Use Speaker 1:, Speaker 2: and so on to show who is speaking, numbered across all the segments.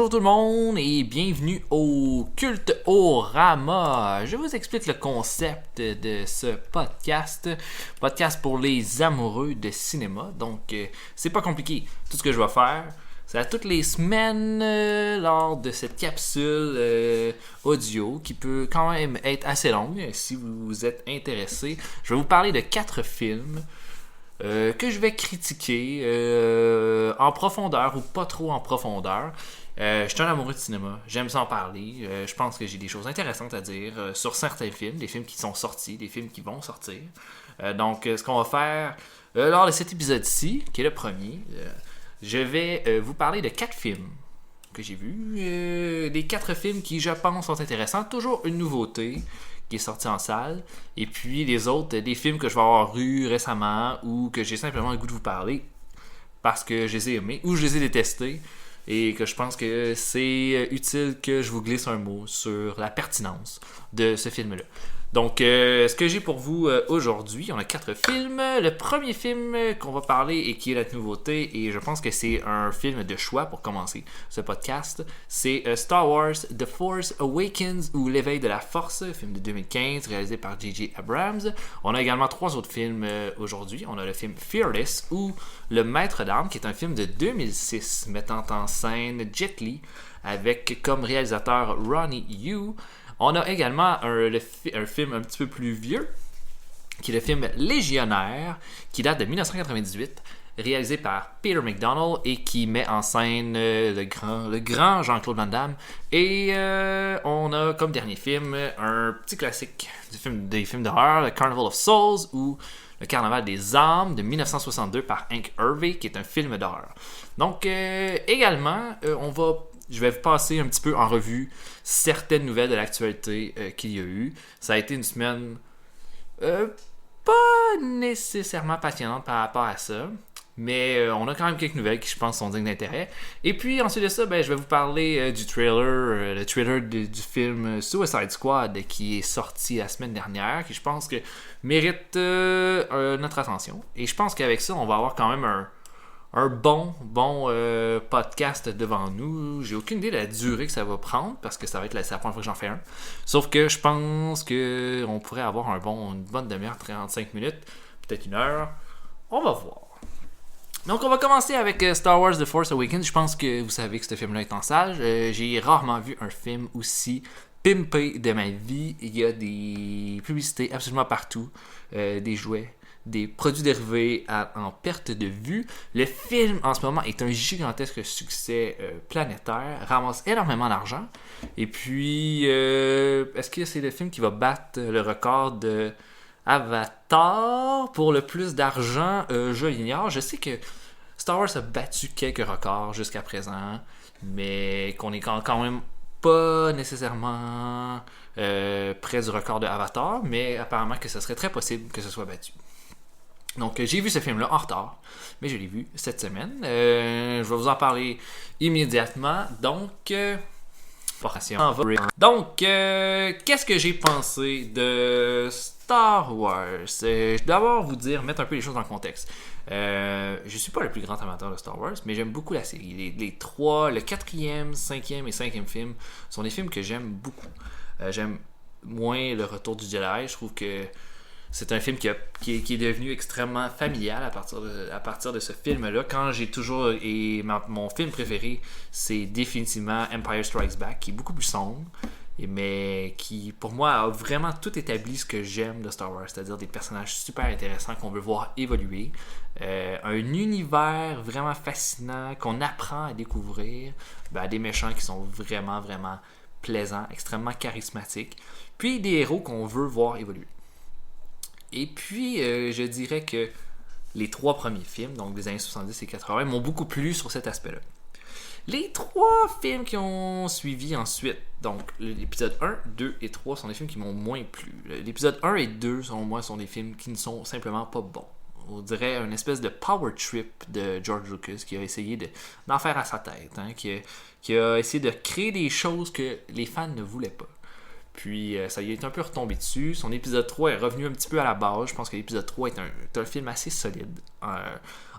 Speaker 1: Bonjour tout le monde et bienvenue au Culte au Rama. Je vous explique le concept de ce podcast. Podcast pour les amoureux de cinéma. Donc, c'est pas compliqué. Tout ce que je vais faire, c'est à toutes les semaines lors de cette capsule audio qui peut quand même être assez longue si vous êtes intéressé. Je vais vous parler de 4 films. Que je vais critiquer en profondeur ou pas trop en profondeur. Je suis un amoureux de cinéma, j'aime ça en parler. Je pense que j'ai des choses intéressantes à dire sur certains films, des films qui sont sortis, des films qui vont sortir. Donc, ce qu'on va faire lors de cet épisode-ci, qui est le premier, je vais vous parler de 4 films que j'ai vus. Les 4 films qui, je pense, sont intéressants. Toujours une nouveauté qui est sorti en salle, et puis les autres, des films que je vais avoir vus récemment ou que j'ai simplement le goût de vous parler parce que je les ai aimés ou je les ai détestés et que je pense que c'est utile que je vous glisse un mot sur la pertinence de ce film-là. Donc, ce que j'ai pour vous aujourd'hui, on a 4 films. Le premier film qu'on va parler et qui est la nouveauté, et je pense que c'est un film de choix pour commencer ce podcast, c'est Star Wars The Force Awakens ou L'éveil de la Force, film de 2015 réalisé par J.J. Abrams. On a également 3 autres films aujourd'hui. On a le film Fearless ou Le Maître d'armes, qui est un film de 2006 mettant en scène Jet Li avec comme réalisateur Ronnie Yu. On a également un film un petit peu plus vieux, qui est le film Légionnaire, qui date de 1998, réalisé par Peter McDonald et qui met en scène le grand Jean-Claude Van Damme. Et on a comme dernier film un petit classique des films d'horreur, le Carnival of Souls ou le Carnaval des âmes de 1962 par Hank Hervey, qui est un film d'horreur. Donc également, je vais vous passer un petit peu en revue certaines nouvelles de l'actualité qu'il y a eu. Ça a été une semaine pas nécessairement passionnante par rapport à ça, mais on a quand même quelques nouvelles qui, je pense, sont dignes d'intérêt. Et puis, ensuite de ça, je vais vous parler du trailer, le trailer du film Suicide Squad qui est sorti la semaine dernière, qui, je pense, que mérite notre attention. Et je pense qu'avec ça, on va avoir quand même un bon podcast devant nous. J'ai aucune idée de la durée que ça va prendre parce que ça va être la première fois que j'en fais un. Sauf que je pense qu'on pourrait avoir une bonne demi-heure, 35 minutes, peut-être 1 heure. On va voir. Donc on va commencer avec Star Wars The Force Awakens. Je pense que vous savez que ce film-là est en salle. J'ai rarement vu un film aussi pimpé de ma vie. Il y a des publicités absolument partout, des jouets, des produits dérivés en perte de vue. Le film en ce moment est un gigantesque succès planétaire, ramasse énormément d'argent. Et puis, est-ce que c'est le film qui va battre le record de Avatar pour le plus d'argent? Je l'ignore. Je sais que Star Wars a battu quelques records jusqu'à présent, mais qu'on est quand même pas nécessairement près du record de Avatar, mais apparemment que ce serait très possible que ce soit battu. Donc, j'ai vu ce film-là en retard, mais je l'ai vu cette semaine. Je vais vous en parler immédiatement. Donc, qu'est-ce que j'ai pensé de Star Wars? Je dois d'abord vous dire, mettre un peu les choses dans le contexte. Je suis pas le plus grand amateur de Star Wars, mais j'aime beaucoup la série. Les 3, le 4e, 5e et 5e film sont des films que j'aime beaucoup. J'aime moins Le Retour du Jedi. Je trouve que c'est un film qui est devenu extrêmement familial à partir de ce film-là. Quand j'ai toujours... mon film préféré, c'est définitivement Empire Strikes Back, qui est beaucoup plus sombre, mais qui, pour moi, a vraiment tout établi ce que j'aime de Star Wars, c'est-à-dire des personnages super intéressants qu'on veut voir évoluer, un univers vraiment fascinant qu'on apprend à découvrir, des méchants qui sont vraiment, vraiment plaisants, extrêmement charismatiques, puis des héros qu'on veut voir évoluer. Et puis, je dirais que les 3 premiers films, donc des années 70 et 80, m'ont beaucoup plu sur cet aspect-là. Les 3 films qui ont suivi ensuite, donc l'épisode 1, 2 et 3 sont des films qui m'ont moins plu. L'épisode 1 et 2, selon moi, sont des films qui ne sont simplement pas bons. On dirait une espèce de power trip de George Lucas qui a essayé d'en faire à sa tête, qui a essayé de créer des choses que les fans ne voulaient pas. Puis ça y est un peu retombé dessus. Son épisode 3 est revenu un petit peu à la base. Je pense que l'épisode 3 est un film assez solide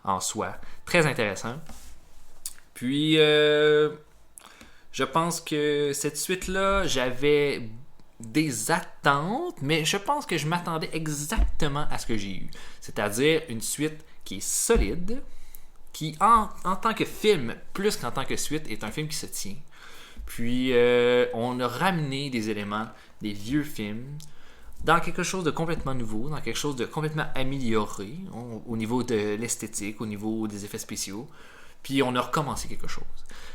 Speaker 1: en soi. Très intéressant. Puis Je pense que cette suite-là, j'avais des attentes, mais je pense que je m'attendais exactement à ce que j'ai eu. C'est-à-dire une suite qui est solide, qui en tant que film, plus qu'en tant que suite, est un film qui se tient. Puis on a ramené des éléments des vieux films dans quelque chose de complètement nouveau, dans quelque chose de complètement amélioré au niveau de l'esthétique, au niveau des effets spéciaux. Puis on a recommencé quelque chose.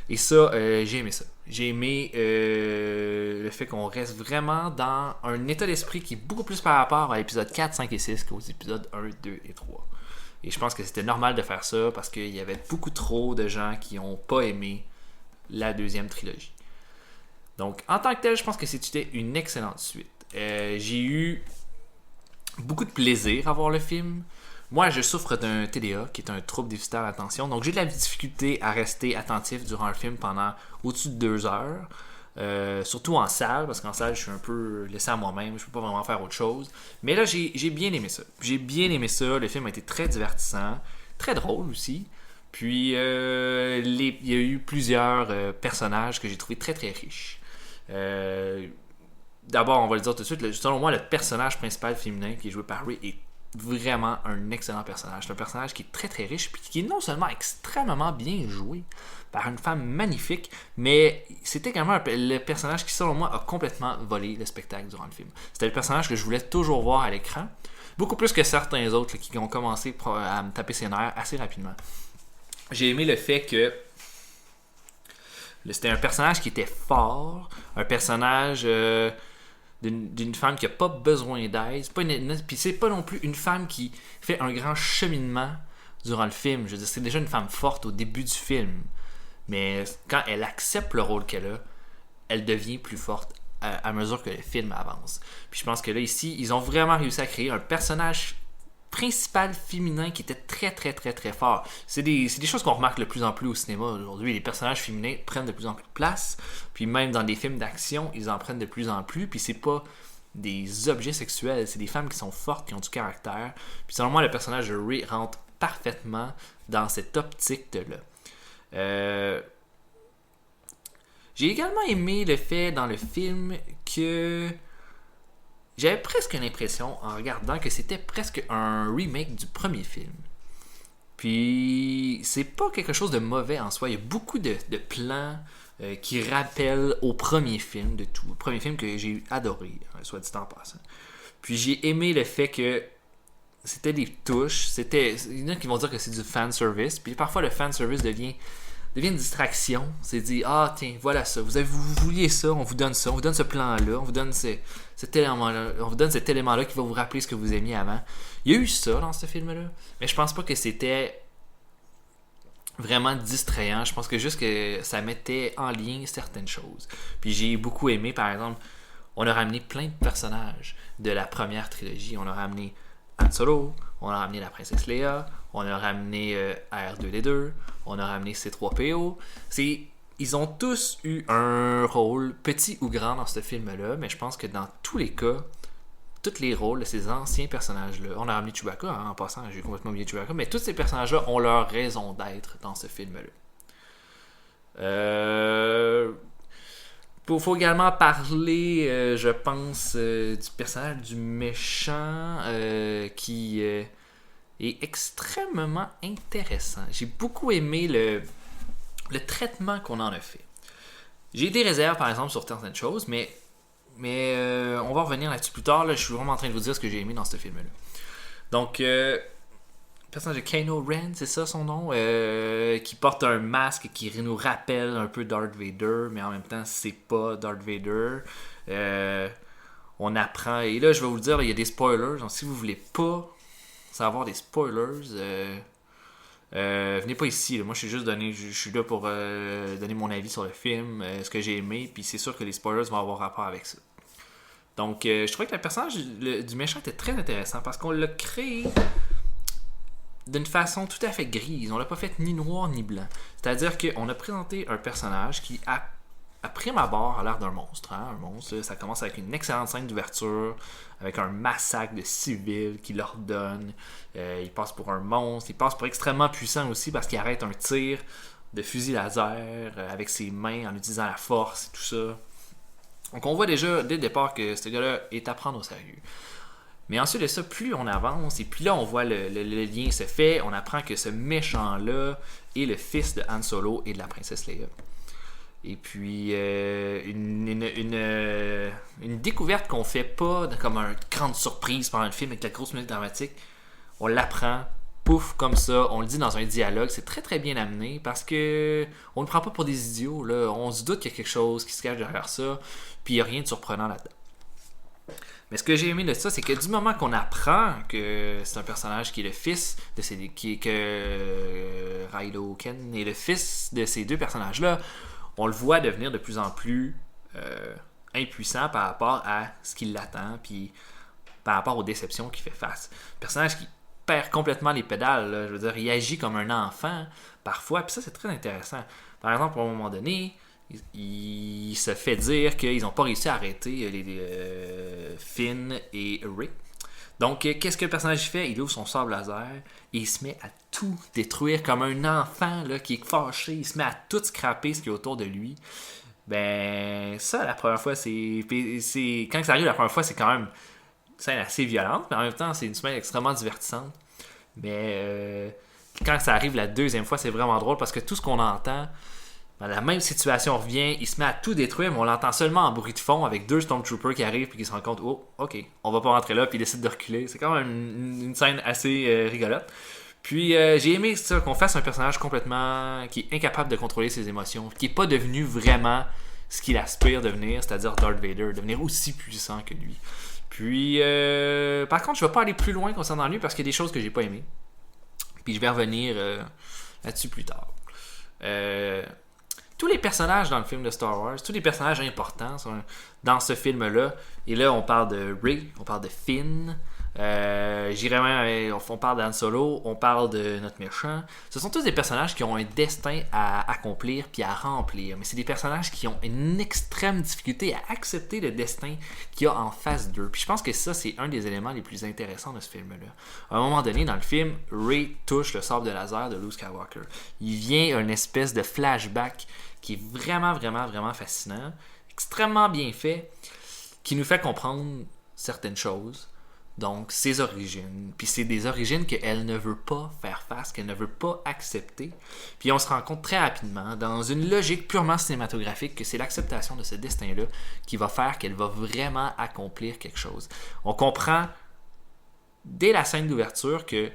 Speaker 1: Et ça, j'ai aimé ça. J'ai aimé le fait qu'on reste vraiment dans un état d'esprit qui est beaucoup plus par rapport à l'épisode 4, 5 et 6 qu'aux épisodes 1, 2 et 3. Et je pense que c'était normal de faire ça parce qu'il y avait beaucoup trop de gens qui n'ont pas aimé la deuxième trilogie. Donc, en tant que tel, je pense que c'était une excellente suite. J'ai eu beaucoup de plaisir à voir le film. Moi, je souffre d'un TDA, qui est un trouble déficitaire d'attention. Donc, j'ai de la difficulté à rester attentif durant le film pendant au-dessus de 2 heures. Surtout en salle, parce qu'en salle, je suis un peu laissé à moi-même. Je ne peux pas vraiment faire autre chose. Mais là, j'ai bien aimé ça. J'ai bien aimé ça. Le film a été très divertissant. Très drôle aussi. Puis, il y a eu plusieurs personnages que j'ai trouvé très, très riches. D'abord, on va le dire tout de suite, selon moi, le personnage principal féminin qui est joué par Ray est vraiment un excellent personnage. C'est un personnage qui est très très riche, puis qui est non seulement extrêmement bien joué par une femme magnifique, mais c'était également le personnage qui, selon moi, a complètement volé le spectacle durant le film. C'était le personnage que je voulais toujours voir à l'écran, beaucoup plus que certains autres qui ont commencé à me taper ses nerfs assez rapidement. J'ai aimé le fait que c'était un personnage qui était fort, un personnage d'une femme qui n'a pas besoin d'aide. Puis c'est pas non plus une femme qui fait un grand cheminement durant le film. Je veux dire, c'est déjà une femme forte au début du film. Mais quand elle accepte le rôle qu'elle a, elle devient plus forte à mesure que le film avance. Puis je pense que là, ici, ils ont vraiment réussi à créer un personnage principal féminin qui était très très très très fort. C'est des choses qu'on remarque de plus en plus au cinéma aujourd'hui. Les personnages féminins prennent de plus en plus de place, puis même dans des films d'action, ils en prennent de plus en plus, puis c'est pas des objets sexuels, c'est des femmes qui sont fortes, qui ont du caractère. Puis selon moi, le personnage de Ray rentre parfaitement dans cette optique-là. J'ai également aimé le fait dans le film que j'avais presque l'impression, en regardant, que c'était presque un remake du premier film. Puis, c'est pas quelque chose de mauvais en soi. Il y a beaucoup de plans qui rappellent au premier film de tout. Le premier film que j'ai adoré, soit dit en passant. Puis, j'ai aimé le fait que c'était des touches. Il y en a qui vont dire que c'est du fanservice. Puis, parfois, le fanservice devient une distraction. C'est dit, ah tiens, voilà ça. Vous vouliez ça, on vous donne ça. On vous donne ce plan-là. On vous donne cet élément-là qui va vous rappeler ce que vous aimiez avant. Il y a eu ça dans ce film-là. Mais je pense pas que c'était vraiment distrayant. Je pense que juste que ça mettait en lien certaines choses. Puis j'ai beaucoup aimé, par exemple, on a ramené plein de personnages de la première trilogie. On a ramené Han Solo, on a ramené la princesse Leia, on a ramené R2D2, on a ramené C3PO. Ils ont tous eu un rôle, petit ou grand, dans ce film-là, mais je pense que dans tous les cas, tous les rôles de ces anciens personnages-là, on a ramené Chewbacca, en passant, j'ai complètement oublié Chewbacca, mais tous ces personnages-là ont leur raison d'être dans ce film-là. Faut également parler, je pense, du personnage du méchant qui est extrêmement intéressant. J'ai beaucoup aimé le traitement qu'on en a fait. J'ai des réserves, par exemple, sur certaines choses, mais on va revenir là-dessus plus tard. Là, je suis vraiment en train de vous dire ce que j'ai aimé dans ce film-là. Donc, le personnage de Kylo Ren, c'est ça son nom, qui porte un masque qui nous rappelle un peu Darth Vader, mais en même temps, c'est pas Darth Vader. On apprend, et là, je vais vous le dire, là, il y a des spoilers. Donc, si vous voulez pas savoir des spoilers, venez pas ici. Là. Moi, je suis là pour donner mon avis sur le film, ce que j'ai aimé, puis c'est sûr que les spoilers vont avoir rapport avec ça. Donc, je trouvais que le personnage du méchant était très intéressant parce qu'on l'a créé d'une façon tout à fait grise. On l'a pas fait ni noir ni blanc. C'est-à-dire qu'on a présenté un personnage qui, à prime abord, a l'air d'un monstre. Hein? Un monstre, là, ça commence avec une excellente scène d'ouverture, avec un massacre de civils qui l'ordonne. Il passe pour un monstre. Il passe pour extrêmement puissant aussi parce qu'il arrête un tir de fusil laser avec ses mains en utilisant la force et tout ça. Donc on voit déjà dès le départ que ce gars-là est à prendre au sérieux. Mais ensuite de ça, plus on avance, et puis là on voit le lien se fait, on apprend que ce méchant-là est le fils de Han Solo et de la princesse Leia. Et puis une découverte qu'on fait pas comme une grande surprise pendant le film avec la grosse musique dramatique, on l'apprend, pouf, comme ça, on le dit dans un dialogue, c'est très très bien amené parce que on ne prend pas pour des idiots, là. On se doute qu'il y a quelque chose qui se cache derrière ça, puis il n'y a rien de surprenant là-dedans. Mais ce que j'ai aimé de ça, c'est que du moment qu'on apprend que c'est un personnage qui est le fils de que Kylo Ren est le fils de ces deux personnages-là, on le voit devenir de plus en plus impuissant par rapport à ce qui l'attend, puis par rapport aux déceptions qu'il fait face. Un personnage qui perd complètement les pédales, là. Je veux dire, il agit comme un enfant parfois, puis ça c'est très intéressant. Par exemple, à un moment donné, il se fait dire qu'ils n'ont pas réussi à arrêter Finn et Rey. Donc, qu'est-ce que le personnage fait? Il ouvre son sabre laser et il se met à tout détruire comme un enfant là, qui est fâché. Il se met à tout scraper ce qui est autour de lui. Ben, ça, la première fois, c'est quand ça arrive la première fois, c'est quand même une scène assez violente, mais en même temps, c'est une scène extrêmement divertissante. Mais quand ça arrive la deuxième fois, c'est vraiment drôle parce que tout ce qu'on entend, dans la même situation revient, il se met à tout détruire, mais on l'entend seulement en bruit de fond avec deux Stormtroopers qui arrivent et qui se rendent compte, oh, ok, on va pas rentrer là, puis il décide de reculer. C'est quand même une scène assez rigolote. Puis j'ai aimé ça, qu'on fasse un personnage complètement qui est incapable de contrôler ses émotions, qui est pas devenu vraiment ce qu'il aspire devenir, c'est-à-dire Darth Vader, devenir aussi puissant que lui. Puis par contre, je vais pas aller plus loin concernant lui parce qu'il y a des choses que j'ai pas aimées. Puis je vais revenir là-dessus plus tard. Tous les personnages dans le film de Star Wars, tous les personnages importants sont dans ce film-là. Et là, on parle de Rey, on parle de Finn, j'irais même, on parle d'Han Solo, on parle de notre méchant. Ce sont tous des personnages qui ont un destin à accomplir puis à remplir. Mais c'est des personnages qui ont une extrême difficulté à accepter le destin qu'il y a en face d'eux. Puis je pense que ça, c'est un des éléments les plus intéressants de ce film-là. À un moment donné, dans le film, Rey touche le sabre de laser de Luke Skywalker. Il vient une espèce de flashback qui est vraiment, vraiment, vraiment fascinant, extrêmement bien fait, qui nous fait comprendre certaines choses. Donc, ses origines. Puis c'est des origines qu'elle ne veut pas faire face, qu'elle ne veut pas accepter. Puis on se rend compte très rapidement, dans une logique purement cinématographique, que c'est l'acceptation de ce destin-là qui va faire qu'elle va vraiment accomplir quelque chose. On comprend, dès la scène d'ouverture, que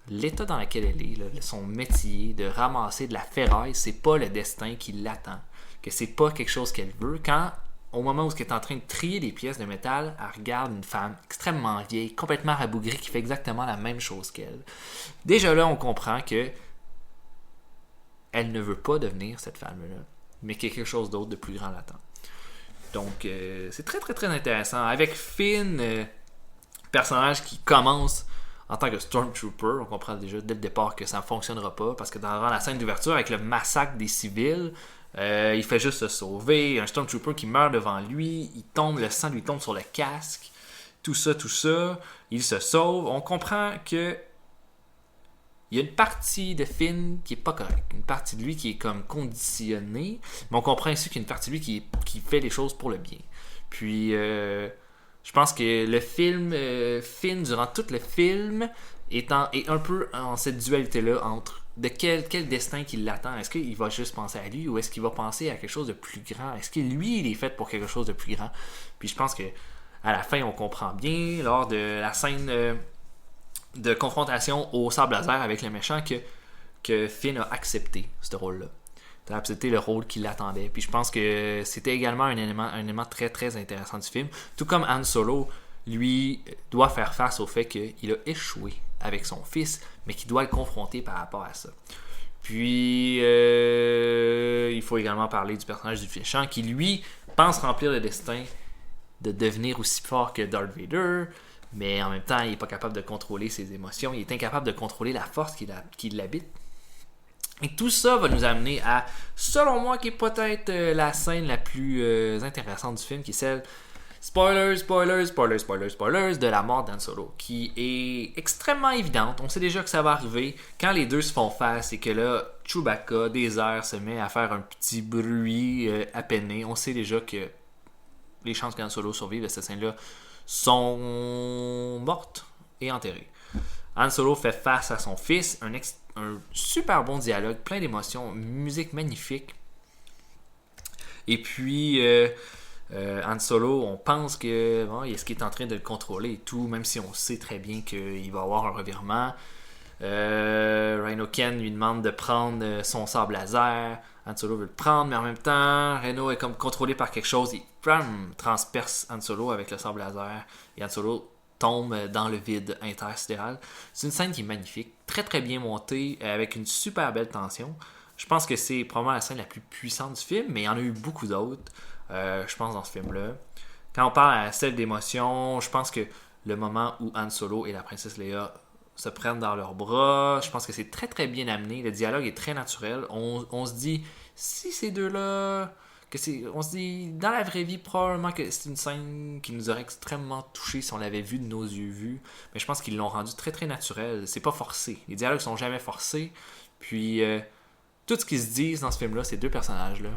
Speaker 1: l'état dans lequel elle est, là, son métier de ramasser de la ferraille, c'est pas le destin qui l'attend. Que c'est pas quelque chose qu'elle veut. Quand au moment où elle est en train de trier les pièces de métal, elle regarde une femme extrêmement vieille, complètement rabougrie, qui fait exactement la même chose qu'elle. Déjà là, on comprend que elle ne veut pas devenir cette femme-là, mais qu'il y a quelque chose d'autre de plus grand l'attend. Donc, c'est très, très, très intéressant. Avec Finn, personnage qui commence en tant que Stormtrooper, on comprend déjà dès le départ que ça ne fonctionnera pas, parce que dans la scène d'ouverture, avec le massacre des civils, il fait juste se sauver, un Stormtrooper qui meurt devant lui, il tombe, le sang lui tombe sur le casque, tout ça, il se sauve. On comprend que il y a une partie de Finn qui est pas correcte, une partie de lui qui est comme conditionnée, mais on comprend aussi qu'il y a une partie de lui qui fait les choses pour le bien. Puis je pense que le film, Finn, durant tout le film, est un peu en cette dualité-là entre de quel destin qui l'attend. Est-ce qu'il va juste penser à lui ou est-ce qu'il va penser à quelque chose de plus grand? Est-ce que lui, il est fait pour quelque chose de plus grand? Puis je pense que à la fin, on comprend bien, lors de la scène de confrontation au sabre laser avec le méchant, que Finn a accepté ce rôle-là. Il a accepté le rôle qui l'attendait. Puis je pense que c'était également un élément très très intéressant du film. Tout comme Han Solo, lui, doit faire face au fait qu'il a échoué avec son fils, mais qu'il doit le confronter par rapport à ça. Puis, il faut également parler du personnage du méchant qui, lui, pense remplir le destin de devenir aussi fort que Darth Vader, mais en même temps, il n'est pas capable de contrôler ses émotions, il est incapable de contrôler la force qui l'habite. Et tout ça va nous amener à, selon moi, qui est peut-être la scène la plus intéressante du film, qui est celle spoilers de la mort d'Han Solo, qui est extrêmement évidente. On sait déjà que ça va arriver quand les deux se font face et que là, Chewbacca, des airs, se met à faire un petit bruit apainé. On sait déjà que les chances qu'Han Solo survive à cette scène-là sont mortes et enterrées. Han Solo fait face à son fils, un super bon dialogue, plein d'émotions, musique magnifique. Et puis, Han Solo, on pense que est-ce qu'il est en train de le contrôler et tout, même si on sait très bien qu'il va avoir un revirement. Rhino Ken lui demande de prendre son sabre laser. Han Solo veut le prendre, mais en même temps, Rhino est comme contrôlé par quelque chose. Il transperce Han Solo avec le sabre laser. Et Han Solo tombe dans le vide intersidéral. C'est une scène qui est magnifique, très très bien montée, avec une super belle tension. Je pense que c'est probablement la scène la plus puissante du film, mais il y en a eu beaucoup d'autres, je pense, dans ce film-là. Quand on parle à celle d'émotion, je pense que le moment où Han Solo et la princesse Leia se prennent dans leurs bras, je pense que c'est très très bien amené. Le dialogue est très naturel. On se dit, si ces deux-là... on se dit, dans la vraie vie, probablement que c'est une scène qui nous aurait extrêmement touché si on l'avait vu de nos yeux vus. Mais je pense qu'ils l'ont rendu très très naturel. C'est pas forcé. Les dialogues sont jamais forcés. Puis, tout ce qu'ils se disent dans ce film-là, ces deux personnages-là,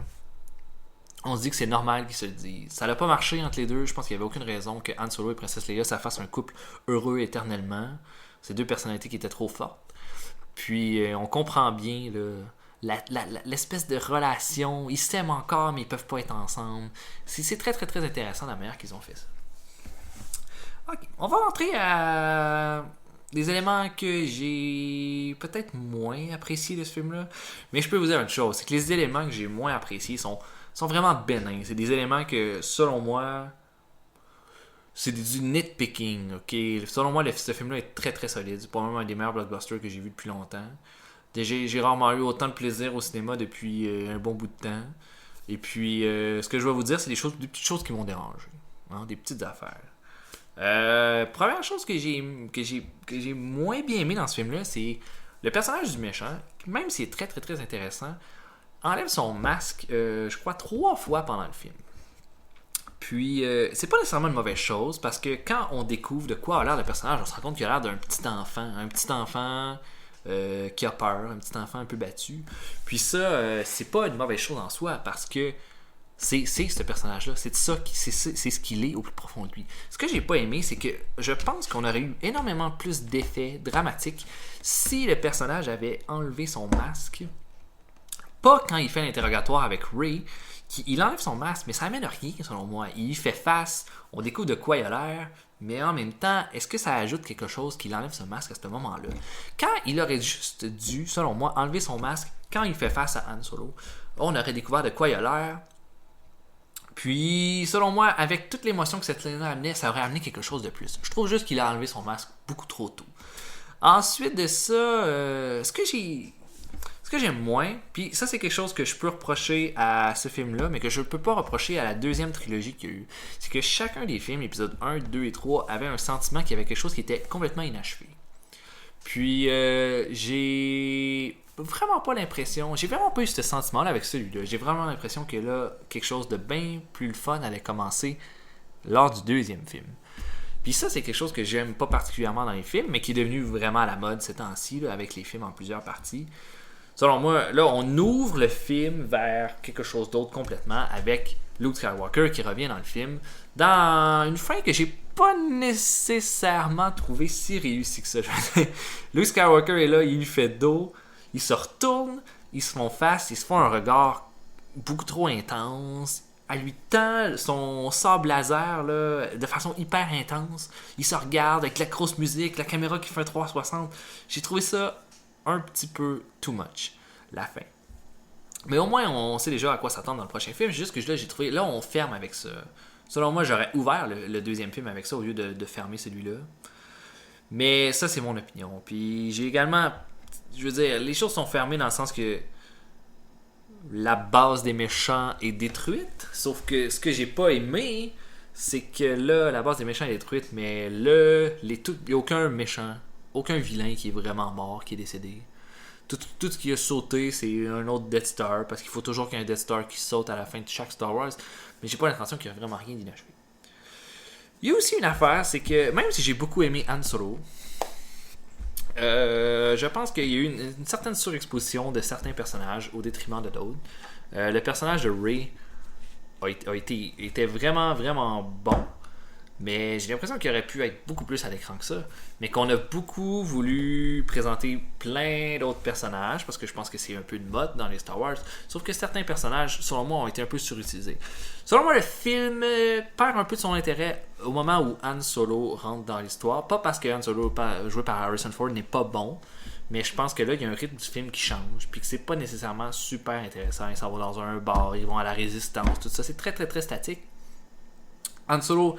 Speaker 1: on se dit que c'est normal qu'ils se le disent. Ça n'a pas marché entre les deux. Je pense qu'il n'y avait aucune raison que Han Solo et Princesse Leia ça fasse un couple heureux éternellement. C'est deux personnalités qui étaient trop fortes. Puis, on comprend bien l'espèce de relation. Ils s'aiment encore, mais ils peuvent pas être ensemble. C'est très, très, très intéressant la manière qu'ils ont fait ça. Ok, on va rentrer à des éléments que j'ai peut-être moins appréciés de ce film-là. Mais je peux vous dire une chose, c'est que les éléments que j'ai moins appréciés sont vraiment bénins. C'est des éléments que, selon moi, c'est du nitpicking, ok? Selon moi, ce film-là est très très solide. C'est probablement un des meilleurs blockbusters que j'ai vu depuis longtemps. J'ai rarement eu autant de plaisir au cinéma depuis un bon bout de temps. Et puis, ce que je vais vous dire, c'est des petites choses qui m'ont dérangé. Hein, des petites affaires. Première chose que j'ai moins bien aimé dans ce film-là, c'est le personnage du méchant, même s'il est très très très intéressant, enlève son masque, je crois, 3 fois pendant le film. Puis, c'est pas nécessairement une mauvaise chose, parce que quand on découvre de quoi a l'air le personnage, on se rend compte qu'il a l'air d'un petit enfant. Un petit enfant qui a peur, un petit enfant un peu battu. Puis ça, c'est pas une mauvaise chose en soi, parce que c'est ce personnage-là. C'est ce qu'il est au plus profond de lui. Ce que j'ai pas aimé, c'est que je pense qu'on aurait eu énormément plus d'effets dramatiques si le personnage avait enlevé son masque. Pas quand il fait l'interrogatoire avec Rey, il enlève son masque, mais ça amène rien, selon moi. Il fait face, on découvre de quoi il a l'air, mais en même temps, est-ce que ça ajoute quelque chose qu'il enlève ce masque à ce moment-là? Quand il aurait juste dû, selon moi, enlever son masque quand il fait face à Han Solo, on aurait découvert de quoi il a l'air. Puis, selon moi, avec toute l'émotion que cette scène-là amenait, ça aurait amené quelque chose de plus. Je trouve juste qu'il a enlevé son masque beaucoup trop tôt. Ensuite de ça, ce que j'aime moins, puis ça c'est quelque chose que je peux reprocher à ce film-là, mais que je ne peux pas reprocher à la deuxième trilogie qu'il y a eu, c'est que chacun des films, épisodes 1, 2 et 3, avait un sentiment qu'il y avait quelque chose qui était complètement inachevé. Puis j'ai vraiment pas eu ce sentiment-là avec celui-là. J'ai vraiment l'impression que là, quelque chose de bien plus le fun allait commencer lors du deuxième film. Puis ça, c'est quelque chose que j'aime pas particulièrement dans les films, mais qui est devenu vraiment à la mode ces temps-ci, là, avec les films en plusieurs parties. Selon moi, là, on ouvre le film vers quelque chose d'autre complètement avec Luke Skywalker qui revient dans le film dans une fin que j'ai pas nécessairement trouvé si réussie que ça. Luke Skywalker est là, il lui fait dos, il se retourne, ils se font face, ils se font un regard beaucoup trop intense. Elle lui tend son sabre laser là, de façon hyper intense. Ils se regardent avec la grosse musique, la caméra qui fait un 360. J'ai trouvé ça un petit peu too much, la fin. Mais au moins, on sait déjà à quoi s'attendre dans le prochain film. Juste que là, j'ai trouvé... Là, on ferme avec ça. Selon moi, j'aurais ouvert le deuxième film avec ça au lieu de fermer celui-là. Mais ça, c'est mon opinion. Puis j'ai également... Je veux dire, les choses sont fermées dans le sens que la base des méchants est détruite. Sauf que ce que j'ai pas aimé, c'est que là, la base des méchants est détruite, mais là, il n'y a aucun méchant, aucun vilain qui est vraiment mort, qui est décédé. Tout ce qui a sauté, c'est un autre Death Star, parce qu'il faut toujours qu'il y ait un Death Star qui saute à la fin de chaque Star Wars, mais j'ai pas l'impression qu'il y a vraiment rien d'inachevé. Il y a aussi une affaire, c'est que même si j'ai beaucoup aimé Han Solo, je pense qu'il y a eu une certaine surexposition de certains personnages au détriment de d'autres. Le personnage de Rey était vraiment, vraiment bon. Mais j'ai l'impression qu'il aurait pu être beaucoup plus à l'écran que ça. Mais qu'on a beaucoup voulu présenter plein d'autres personnages, parce que je pense que c'est un peu une mode dans les Star Wars. Sauf que certains personnages, selon moi, ont été un peu surutilisés. Selon moi, le film perd un peu de son intérêt au moment où Han Solo rentre dans l'histoire. Pas parce que Han Solo, joué par Harrison Ford, n'est pas bon. Mais je pense que là, il y a un rythme du film qui change, puis que c'est pas nécessairement super intéressant. Ils s'en vont dans un bar, ils vont à la résistance, tout ça. C'est très, très, très statique. Han Solo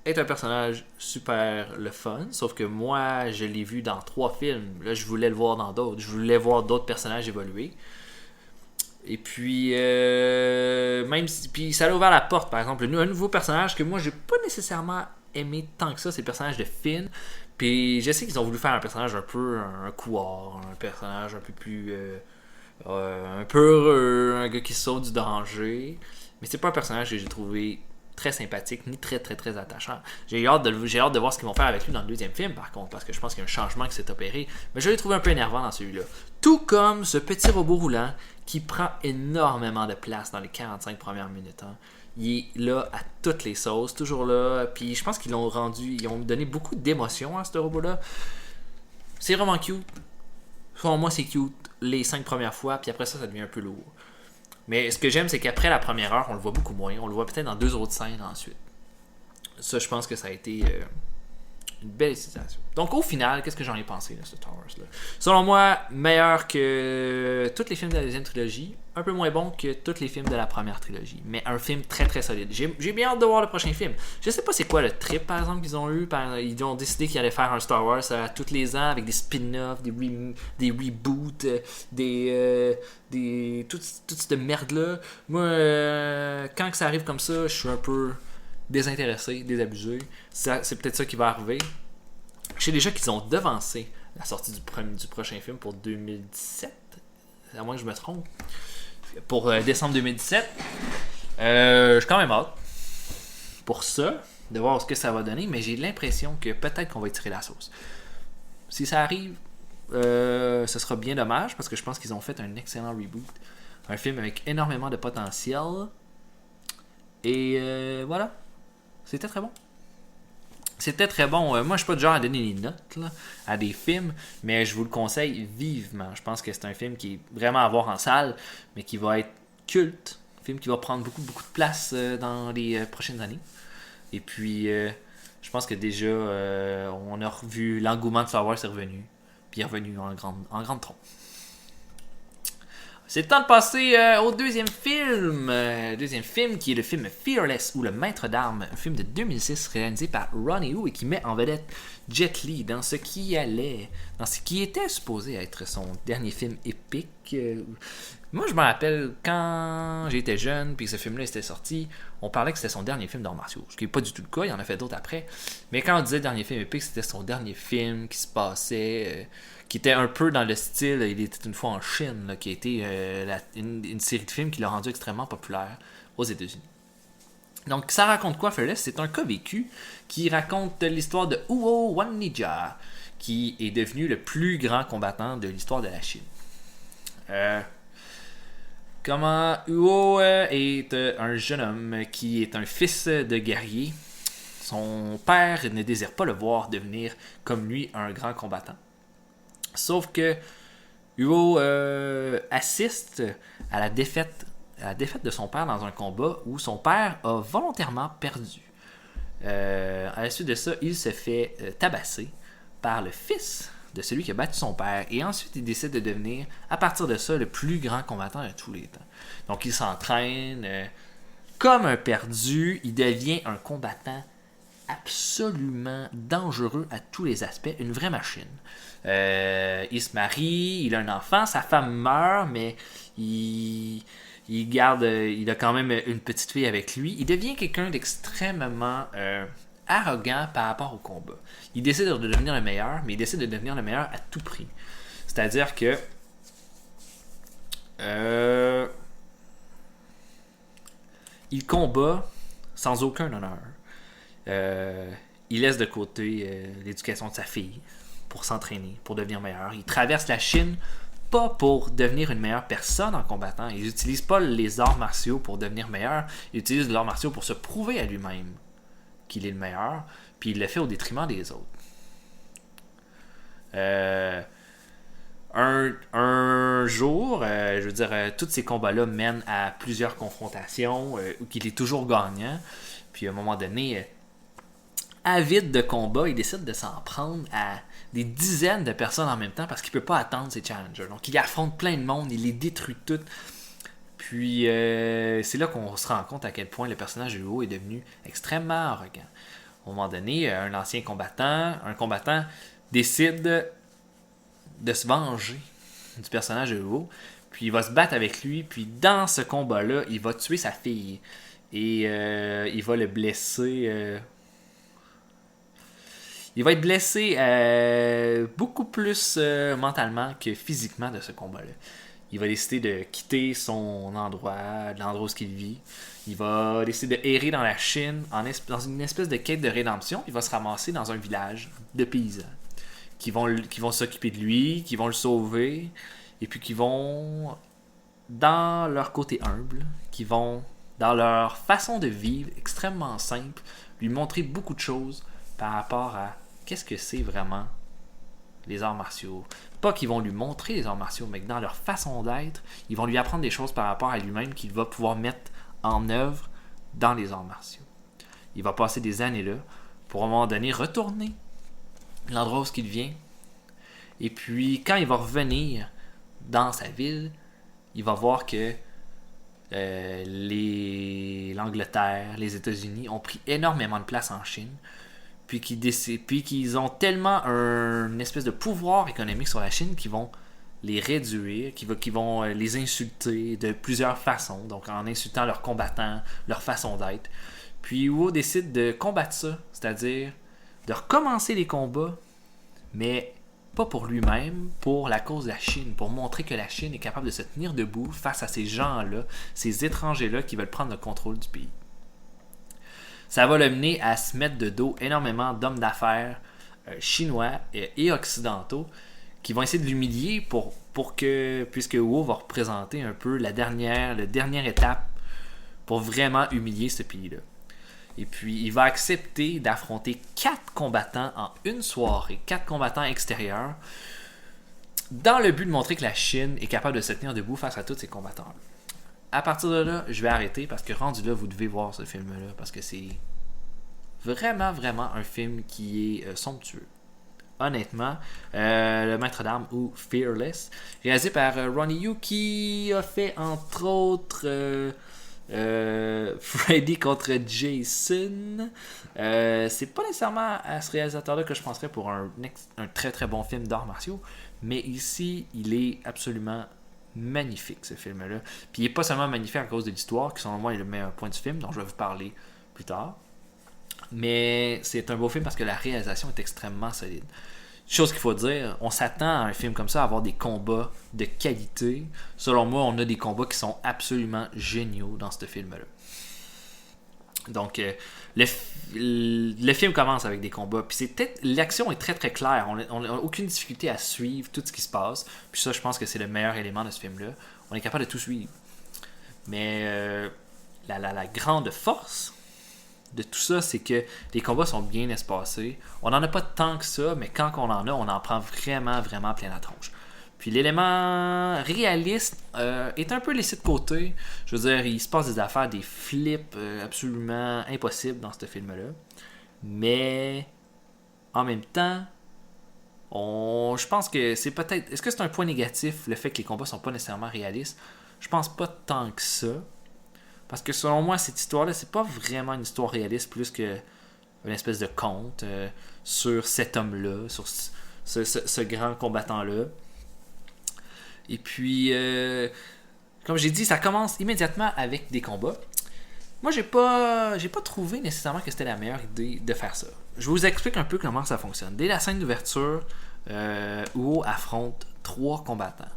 Speaker 1: est un personnage super le fun, sauf que moi, je l'ai vu dans 3 films. Là, je voulais le voir dans d'autres. Je voulais voir d'autres personnages évoluer. Et puis, même si, puis ça a ouvert la porte, par exemple, un nouveau personnage que moi, j'ai pas nécessairement aimé tant que ça, c'est le personnage de Finn. Puis, je sais qu'ils ont voulu faire un personnage un peu un couard, un personnage un peu plus un peu heureux, un gars qui saute du danger. Mais c'est pas un personnage que j'ai trouvé très sympathique ni très très très attachant. J'ai hâte de voir ce qu'ils vont faire avec lui dans le deuxième film par contre, parce que je pense qu'il y a un changement qui s'est opéré. Mais je l'ai trouvé un peu énervant dans celui-là. Tout comme ce petit robot roulant qui prend énormément de place dans les 45 premières minutes. Hein. Il est là à toutes les sauces, toujours là. Puis je pense qu'ils ils ont donné beaucoup d'émotion à ce robot-là. C'est vraiment cute. Pour moi, c'est cute les 5 premières fois, puis après ça devient un peu lourd. Mais ce que j'aime, c'est qu'après la première heure, on le voit beaucoup moins. On le voit peut-être dans 2 autres scènes ensuite. Ça, je pense que ça a été une belle utilisation. Donc, au final, qu'est-ce que j'en ai pensé de ce Star Wars-là? Selon moi, meilleur que tous les films de la deuxième trilogie. Un peu moins bon que tous les films de la première trilogie. Mais un film très très solide. J'ai bien hâte de voir le prochain film. Je sais pas c'est quoi le trip, par exemple, qu'ils ont eu. Ils ont décidé qu'ils allaient faire un Star Wars à tous les ans avec des spin-offs, des reboots, toute cette merde-là. Moi, quand que ça arrive comme ça, je suis un peu désintéressé, désabusé. C'est peut-être ça qui va arriver. Je sais déjà qu'ils ont devancé la sortie du prochain film pour 2017. À moins que je me trompe. Pour décembre 2017. Je suis quand même hâte pour ça, de voir ce que ça va donner, mais j'ai l'impression que peut-être qu'on va étirer la sauce. Si ça arrive, ce sera bien dommage, parce que je pense qu'ils ont fait un excellent reboot. Un film avec énormément de potentiel. Et voilà. C'était très bon. C'était très bon. Moi, je suis pas du genre à donner des notes là, à des films, mais je vous le conseille vivement. Je pense que c'est un film qui est vraiment à voir en salle, mais qui va être culte. Un film qui va prendre beaucoup, beaucoup de place dans les prochaines années. Et puis, je pense que déjà, on a revu l'engouement de Star Wars est revenu. Puis il est revenu en grande trompe. C'est le temps de passer au deuxième film. Deuxième film qui est le film Fearless ou Le Maître d'Armes, un film de 2006 réalisé par Ronnie Hu et qui met en vedette Jet Li dans ce qui était supposé être son dernier film épique. Moi, je me rappelle quand j'étais jeune puis que ce film-là était sorti, on parlait que c'était son dernier film d'arts martiaux. Ce qui n'est pas du tout le cas, il en a fait d'autres après. Mais quand on disait dernier film épique, c'était son dernier film qui se passait, qui était un peu dans le style Il était une fois en Chine, là, qui a été une série de films qui l'a rendu extrêmement populaire aux États-Unis. Donc, ça raconte quoi, Fearless? C'est un cas vécu qui raconte l'histoire de Huo Wanija, qui est devenu le plus grand combattant de l'histoire de la Chine. Comment Huo est un jeune homme qui est un fils de guerrier. Son père ne désire pas le voir devenir comme lui un grand combattant. Sauf que Huo assiste à la défaite de son père dans un combat où son père a volontairement perdu. À la suite de ça, il se fait tabasser par le fils de celui qui a battu son père. Et ensuite, il décide de devenir, à partir de ça, le plus grand combattant de tous les temps. Donc, il s'entraîne comme un perdu. Il devient un combattant absolument dangereux à tous les aspects. Une vraie machine. Il se marie, il a un enfant, sa femme meurt, mais il a quand même une petite fille avec lui. Il devient quelqu'un d'extrêmement arrogant par rapport au combat. Il décide de devenir le meilleur, mais il décide de devenir le meilleur à tout prix. C'est-à-dire que il combat sans aucun honneur. il laisse de côté l'éducation de sa fille pour s'entraîner, pour devenir meilleur. Il traverse la Chine pas pour devenir une meilleure personne en combattant. Il n'utilise pas les arts martiaux pour devenir meilleur. Il utilise les arts martiaux pour se prouver à lui-même qu'il est le meilleur. Puis il le fait au détriment des autres. Un jour, je veux dire, tous ces combats-là mènent à plusieurs confrontations où il est toujours gagnant. Puis à un moment donné, avide de combat, il décide de s'en prendre à des dizaines de personnes en même temps parce qu'il ne peut pas attendre ses challengers. Donc il affronte plein de monde, il les détruit toutes. Puis c'est là qu'on se rend compte à quel point le personnage de Huo est devenu extrêmement arrogant. À un moment donné, un combattant décide de se venger du personnage de Huo. Puis il va se battre avec lui. Puis dans ce combat-là, il va tuer sa fille. Et il va le blesser. Il va être blessé beaucoup plus mentalement que physiquement de ce combat-là. Il va décider de quitter son endroit, l'endroit où il vit. Il va décider de errer dans la Chine dans une espèce de quête de rédemption. Il va se ramasser dans un village de paysans qui vont s'occuper de lui, qui vont le sauver, et puis qui vont, dans leur côté humble, qui vont, dans leur façon de vivre extrêmement simple, lui montrer beaucoup de choses par rapport à qu'est-ce que c'est vraiment les arts martiaux. Pas qu'ils vont lui montrer les arts martiaux, mais que dans leur façon d'être, ils vont lui apprendre des choses par rapport à lui-même qu'il va pouvoir mettre en œuvre dans les arts martiaux. Il va passer des années là pour à un moment donné retourner l'endroit où il vient. Et puis quand il va revenir dans sa ville, il va voir que l'Angleterre, les États-Unis ont pris énormément de place en Chine. Puis qu'ils ont tellement une espèce de pouvoir économique sur la Chine qu'ils vont les réduire, qu'ils vont les insulter de plusieurs façons, donc en insultant leurs combattants, leur façon d'être. Puis Huo décide de combattre ça, c'est-à-dire de recommencer les combats, mais pas pour lui-même, pour la cause de la Chine, pour montrer que la Chine est capable de se tenir debout face à ces gens-là, ces étrangers-là qui veulent prendre le contrôle du pays. Ça va le mener à se mettre de dos énormément d'hommes d'affaires chinois et occidentaux qui vont essayer de l'humilier puisque Huo va représenter un peu la dernière étape pour vraiment humilier ce pays-là. Et puis, il va accepter d'affronter 4 combattants en une soirée, 4 combattants extérieurs, dans le but de montrer que la Chine est capable de se tenir debout face à tous ces combattants-là. À partir de là, je vais arrêter parce que rendu là, vous devez voir ce film-là parce que c'est vraiment, vraiment un film qui est somptueux. Honnêtement, Le Maître d'Armes ou Fearless, réalisé par Ronnie Yu qui a fait entre autres Freddy contre Jason. C'est pas nécessairement à ce réalisateur-là que je penserais pour un très très bon film d'arts martiaux, mais ici, il est absolument magnifique ce film-là. Puis il n'est pas seulement magnifique à cause de l'histoire, qui selon moi est le meilleur point du film, dont je vais vous parler plus tard. Mais c'est un beau film parce que la réalisation est extrêmement solide. Chose qu'il faut dire, on s'attend à un film comme ça à avoir des combats de qualité. Selon moi, on a des combats qui sont absolument géniaux dans ce film-là. Donc, le film commence avec des combats. Puis l'action est très très claire. On n'a aucune difficulté à suivre tout ce qui se passe. Puis ça, je pense que c'est le meilleur élément de ce film-là. On est capable de tout suivre. Mais la grande force de tout ça, c'est que les combats sont bien espacés. On n'en a pas tant que ça, mais quand on en a, on en prend vraiment, vraiment plein la tronche. Puis l'élément réaliste est un peu laissé de côté. Je veux dire, il se passe des affaires, des flips absolument impossibles dans ce film-là. Mais en même temps, je pense que c'est peut-être... Est-ce que c'est un point négatif, le fait que les combats sont pas nécessairement réalistes? Je pense pas tant que ça. Parce que selon moi, cette histoire-là, c'est pas vraiment une histoire réaliste plus qu'une espèce de conte sur cet homme-là, sur ce grand combattant-là. Et puis, comme j'ai dit, ça commence immédiatement avec des combats. Moi, j'ai pas trouvé nécessairement que c'était la meilleure idée de faire ça. Je vous explique un peu comment ça fonctionne. Dès la scène d'ouverture, Huo affronte 3 combattants.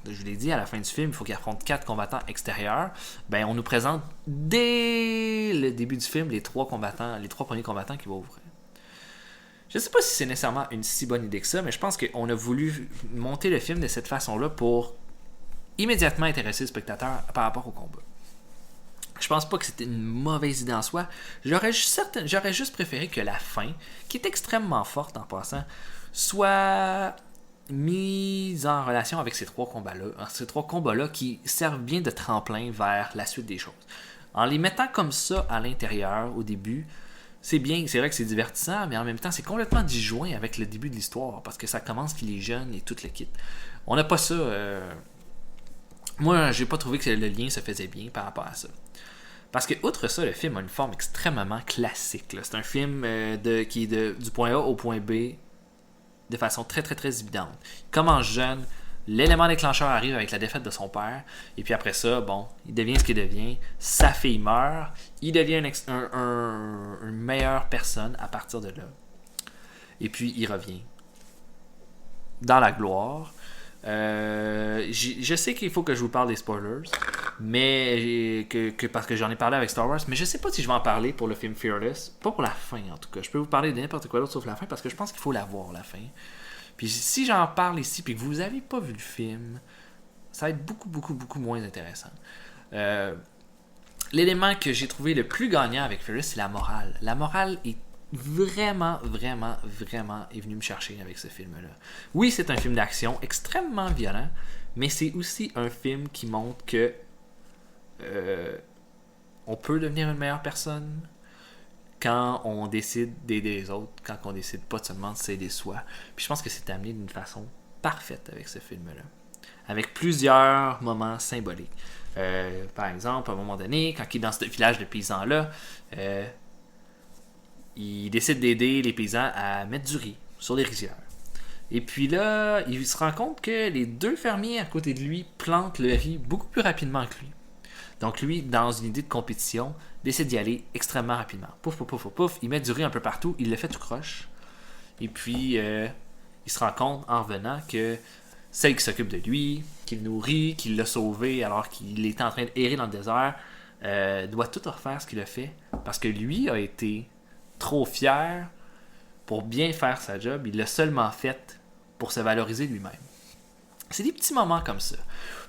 Speaker 1: je vous l'ai dit, à la fin du film, il faut qu'il affronte 4 combattants extérieurs. Ben, on nous présente dès le début du film les 3 premiers combattants qui vont ouvrir. Je ne sais pas si c'est nécessairement une si bonne idée que ça, mais je pense qu'on a voulu monter le film de cette façon-là pour immédiatement intéresser le spectateur par rapport au combat. Je pense pas que c'était une mauvaise idée en soi. J'aurais juste préféré que la fin, qui est extrêmement forte en passant, soit mise en relation avec ces 3 combats-là. Ces 3 combats-là qui servent bien de tremplin vers la suite des choses. En les mettant comme ça à l'intérieur, au début, c'est bien, c'est vrai que c'est divertissant, mais en même temps, c'est complètement disjoint avec le début de l'histoire, parce que ça commence qu'il est jeune et tout le kit. On n'a pas ça... Moi, j'ai pas trouvé que le lien se faisait bien par rapport à ça. Parce que, outre ça, le film a une forme extrêmement classique. Là. C'est un film qui est du point A au point B de façon très, très, très évidente. Il commence jeune, l'élément déclencheur arrive avec la défaite de son père, et puis après ça, bon, il devient ce qu'il devient. Sa fille meurt, il devient une meilleure personne à partir de là. Et puis, il revient dans la gloire. Je sais qu'il faut que je vous parle des spoilers, mais parce que j'en ai parlé avec Star Wars, mais je sais pas si je vais en parler pour le film Fearless, pas pour la fin en tout cas. Je peux vous parler de n'importe quoi d'autre sauf la fin parce que je pense qu'il faut la voir la fin. Puis si j'en parle ici puis que vous avez pas vu le film, ça va être beaucoup beaucoup beaucoup moins intéressant. L'élément que j'ai trouvé le plus gagnant avec Fearless, c'est la morale. La morale est vraiment, vraiment, vraiment est venu me chercher avec ce film-là. Oui, c'est un film d'action extrêmement violent, mais c'est aussi un film qui montre que on peut devenir une meilleure personne quand on décide d'aider les autres, quand on décide pas seulement de s'aider soi. Puis je pense que c'est amené d'une façon parfaite avec ce film-là. Avec plusieurs moments symboliques. Par exemple, à un moment donné, quand il est dans ce village de paysans-là, il décide d'aider les paysans à mettre du riz sur les rizières. Et puis là, il se rend compte que les 2 fermiers à côté de lui plantent le riz beaucoup plus rapidement que lui. Donc lui, dans une idée de compétition, décide d'y aller extrêmement rapidement. Pouf, pouf, pouf, pouf, pouf, il met du riz un peu partout, il le fait tout croche. Et puis, il se rend compte en revenant que celle qui s'occupe de lui, qui le nourrit, qui l'a sauvé alors qu'il était en train d'errer dans le désert, doit tout refaire ce qu'il a fait. Parce que lui a été trop fier pour bien faire sa job, il l'a seulement fait pour se valoriser lui-même. C'est des petits moments comme ça.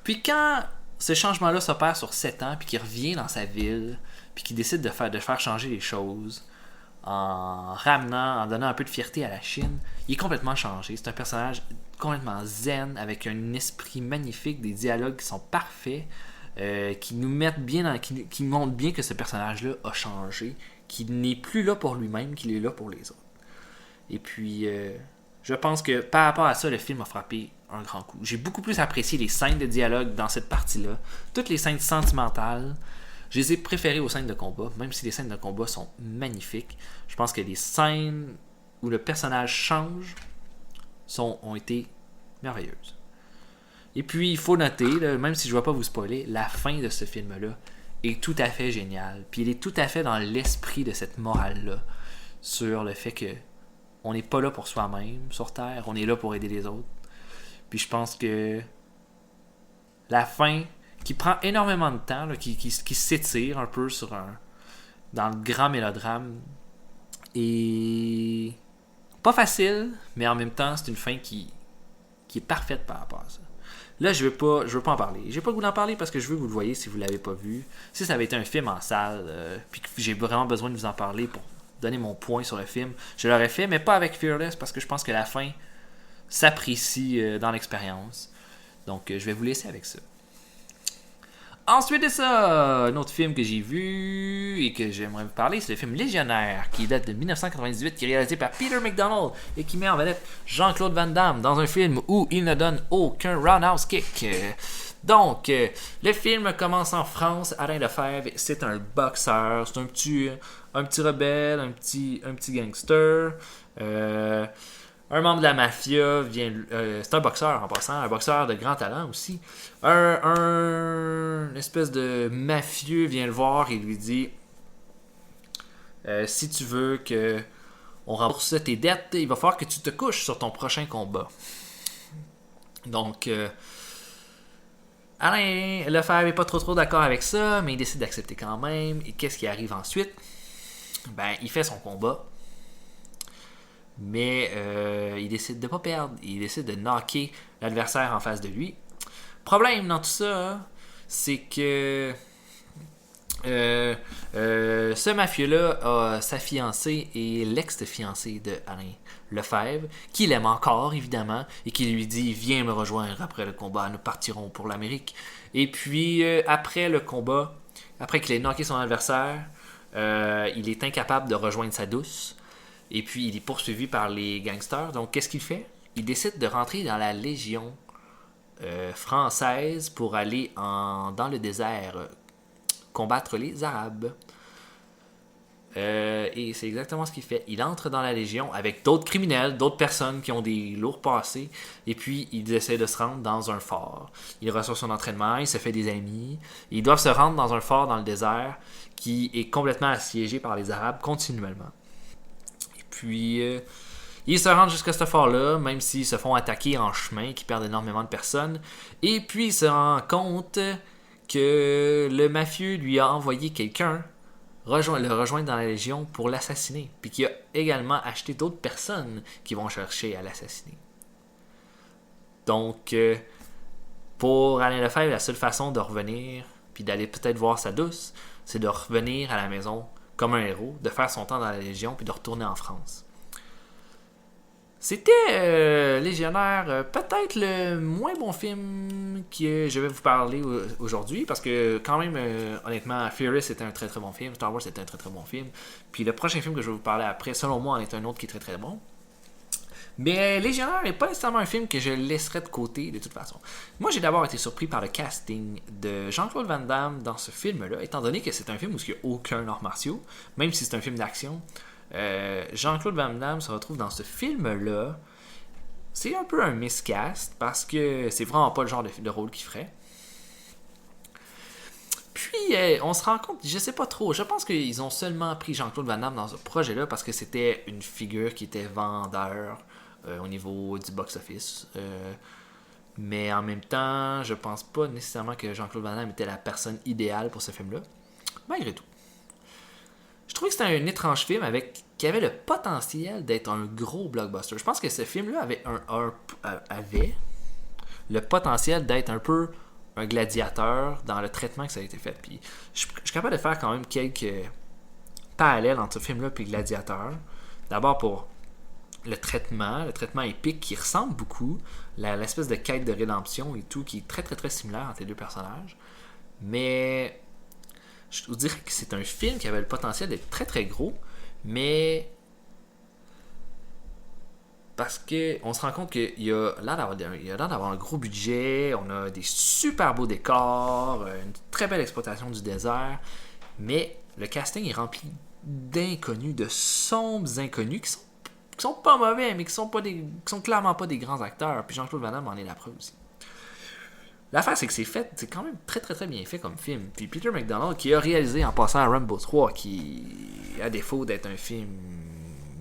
Speaker 1: Puis quand ce changement-là s'opère sur 7 ans, puis qu'il revient dans sa ville, puis qu'il décide de faire changer les choses, en donnant un peu de fierté à la Chine, il est complètement changé. C'est un personnage complètement zen, avec un esprit magnifique, des dialogues qui sont parfaits, qui nous mettent bien qui montrent bien que ce personnage-là a changé, qu'il n'est plus là pour lui-même, qu'il est là pour les autres. Et puis, je pense que par rapport à ça, le film a frappé un grand coup. J'ai beaucoup plus apprécié les scènes de dialogue dans cette partie-là. Toutes les scènes sentimentales, je les ai préférées aux scènes de combat, même si les scènes de combat sont magnifiques. Je pense que les scènes où le personnage change ont été merveilleuses. Et puis, il faut noter, là, même si je ne vais pas vous spoiler, la fin de ce film-là est tout à fait géniale. Puis il est tout à fait dans l'esprit de cette morale-là, sur le fait que on n'est pas là pour soi-même sur Terre, on est là pour aider les autres. Puis je pense que la fin, qui prend énormément de temps, là, qui s'étire un peu dans le grand mélodrame, est pas facile, mais en même temps, c'est une fin qui est parfaite par rapport à ça. Là, je veux pas en parler. J'ai pas le goût d'en parler parce que je veux que vous le voyez si vous l'avez pas vu. Si ça avait été un film en salle, puis que j'ai vraiment besoin de vous en parler pour donner mon point sur le film, je l'aurais fait, mais pas avec Fearless parce que je pense que la fin s'apprécie dans l'expérience. Donc, je vais vous laisser avec ça. Ensuite de ça, un autre film que j'ai vu et que j'aimerais vous parler, c'est le film Légionnaire, qui date de 1998, qui est réalisé par Peter McDonald et qui met en vedette Jean-Claude Van Damme dans un film où il ne donne aucun roundhouse kick. Donc, le film commence en France. Alain Lefebvre, c'est un boxeur, c'est un petit rebelle, un petit gangster. Un membre de la mafia vient. C'est un boxeur en passant, un boxeur de grand talent aussi. Un espèce de mafieux vient le voir et lui dit si tu veux que on rembourse tes dettes, il va falloir que tu te couches sur ton prochain combat. Donc, Alain Lefebvre n'est pas trop d'accord avec ça, mais il décide d'accepter quand même. Et qu'est-ce qui arrive ensuite? Ben, il fait son combat. Mais il décide de ne pas perdre. Il décide de knocker l'adversaire en face de lui. Problème dans tout ça, c'est que ce mafieux-là a sa fiancée et l'ex-fiancée de Alain Lefebvre, qui l'aime encore, évidemment, et qui lui dit « Viens me rejoindre après le combat, nous partirons pour l'Amérique. » Et puis, après le combat, après qu'il ait knocké son adversaire, il est incapable de rejoindre sa douce, et puis il est poursuivi par les gangsters. Donc, qu'est-ce qu'il fait? Il décide de rentrer dans la Légion française pour aller dans le désert combattre les Arabes. Et c'est exactement ce qu'il fait. Il entre dans la Légion avec d'autres criminels, d'autres personnes qui ont des lourds passés, et puis ils essaient de se rendre dans un fort. Il reçoit son entraînement, il se fait des amis. Ils doivent se rendre dans un fort dans le désert qui est complètement assiégé par les Arabes continuellement. Et puis ils se rendent jusqu'à ce fort-là, même s'ils se font attaquer en chemin, qui perdent énormément de personnes. Et puis ils se rendent compte que le mafieux lui a envoyé quelqu'un le rejoindre dans la Légion pour l'assassiner, puis qu'il a également acheté d'autres personnes qui vont chercher à l'assassiner. Donc, pour Alain Lefebvre, la seule façon de revenir, puis d'aller peut-être voir sa douce, c'est de revenir à la maison comme un héros, de faire son temps dans la Légion, puis de retourner en France. C'était Légionnaire, peut-être le moins bon film que je vais vous parler aujourd'hui, parce que quand même, honnêtement, Fearless était un très très bon film, Star Wars était un très très bon film, puis le prochain film que je vais vous parler après, selon moi, en est un autre qui est très très bon. Mais Légionnaire n'est pas nécessairement un film que je laisserais de côté de toute façon. Moi, j'ai d'abord été surpris par le casting de Jean-Claude Van Damme dans ce film-là, étant donné que c'est un film où il n'y a aucun arts martiaux, même si c'est un film d'action. Jean-Claude Van Damme se retrouve dans ce film-là. C'est un peu un miscast parce que c'est vraiment pas le genre de rôle qu'il ferait. Puis on se rend compte, je sais pas trop, je pense qu'ils ont seulement pris Jean-Claude Van Damme dans ce projet-là parce que c'était une figure qui était vendeur au niveau du box-office. Mais en même temps, je pense pas nécessairement que Jean-Claude Van Damme était la personne idéale pour ce film-là. Malgré tout. Je trouvais que c'était un étrange film qui avait le potentiel d'être un gros blockbuster. Je pense que ce film-là avait le potentiel d'être un peu un gladiateur dans le traitement que ça a été fait. Puis je suis capable de faire quand même quelques parallèles entre ce film-là et Gladiateur. D'abord pour le traitement épique qui ressemble beaucoup, l'espèce de quête de rédemption et tout, qui est très très très similaire entre les deux personnages. Mais je vous dirais que c'est un film qui avait le potentiel d'être très très gros, mais parce qu'on se rend compte qu'il y a l'air d'avoir un gros budget, on a des super beaux décors, une très belle exploitation du désert, mais le casting est rempli d'inconnus, de sombres inconnus qui sont pas mauvais, mais qui sont clairement pas des grands acteurs. Puis Jean-Claude Van Damme en est la preuve aussi. L'affaire, c'est que c'est quand même très très très bien fait comme film. Puis Peter McDonald, qui a réalisé en passant à Rambo 3, qui, à défaut d'être un film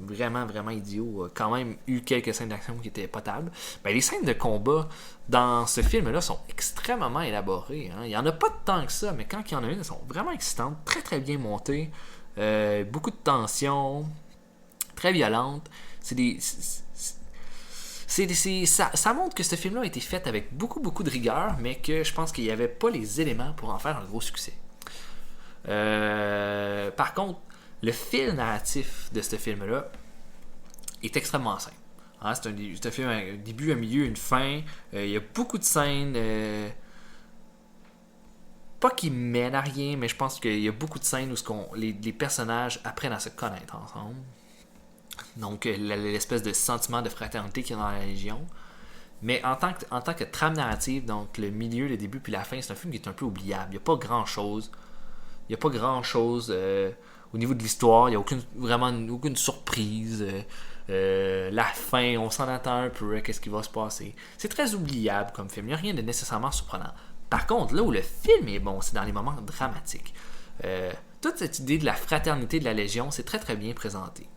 Speaker 1: vraiment vraiment idiot, a quand même eu quelques scènes d'action qui étaient potables. Ben, les scènes de combat dans ce film-là sont extrêmement élaborées. Hein. Il n'y en a pas tant que ça, mais quand il y en a une, elles sont vraiment excitantes, très très bien montées, beaucoup de tension, très violente. Ça montre que ce film-là a été fait avec beaucoup beaucoup de rigueur, mais que je pense qu'il n'y avait pas les éléments pour en faire un gros succès. Par contre, le fil narratif de ce film-là est extrêmement simple. Hein, c'est un film avec un début, un milieu, une fin. Il y a beaucoup de scènes, pas qui mènent à rien, mais je pense qu'il y a beaucoup de scènes où les personnages apprennent à se connaître ensemble. Donc, l'espèce de sentiment de fraternité qu'il y a dans la Légion. Mais en tant que trame narrative, donc le milieu, le début puis la fin, c'est un film qui est un peu oubliable. Il n'y a pas grand-chose. Au niveau de l'histoire. Il n'y a aucune surprise. La fin, on s'en attend un peu à qu'est-ce qui va se passer. C'est très oubliable comme film. Il n'y a rien de nécessairement surprenant. Par contre, là où le film est bon, c'est dans les moments dramatiques. Toute cette idée de la fraternité de la Légion, c'est très très bien présenté.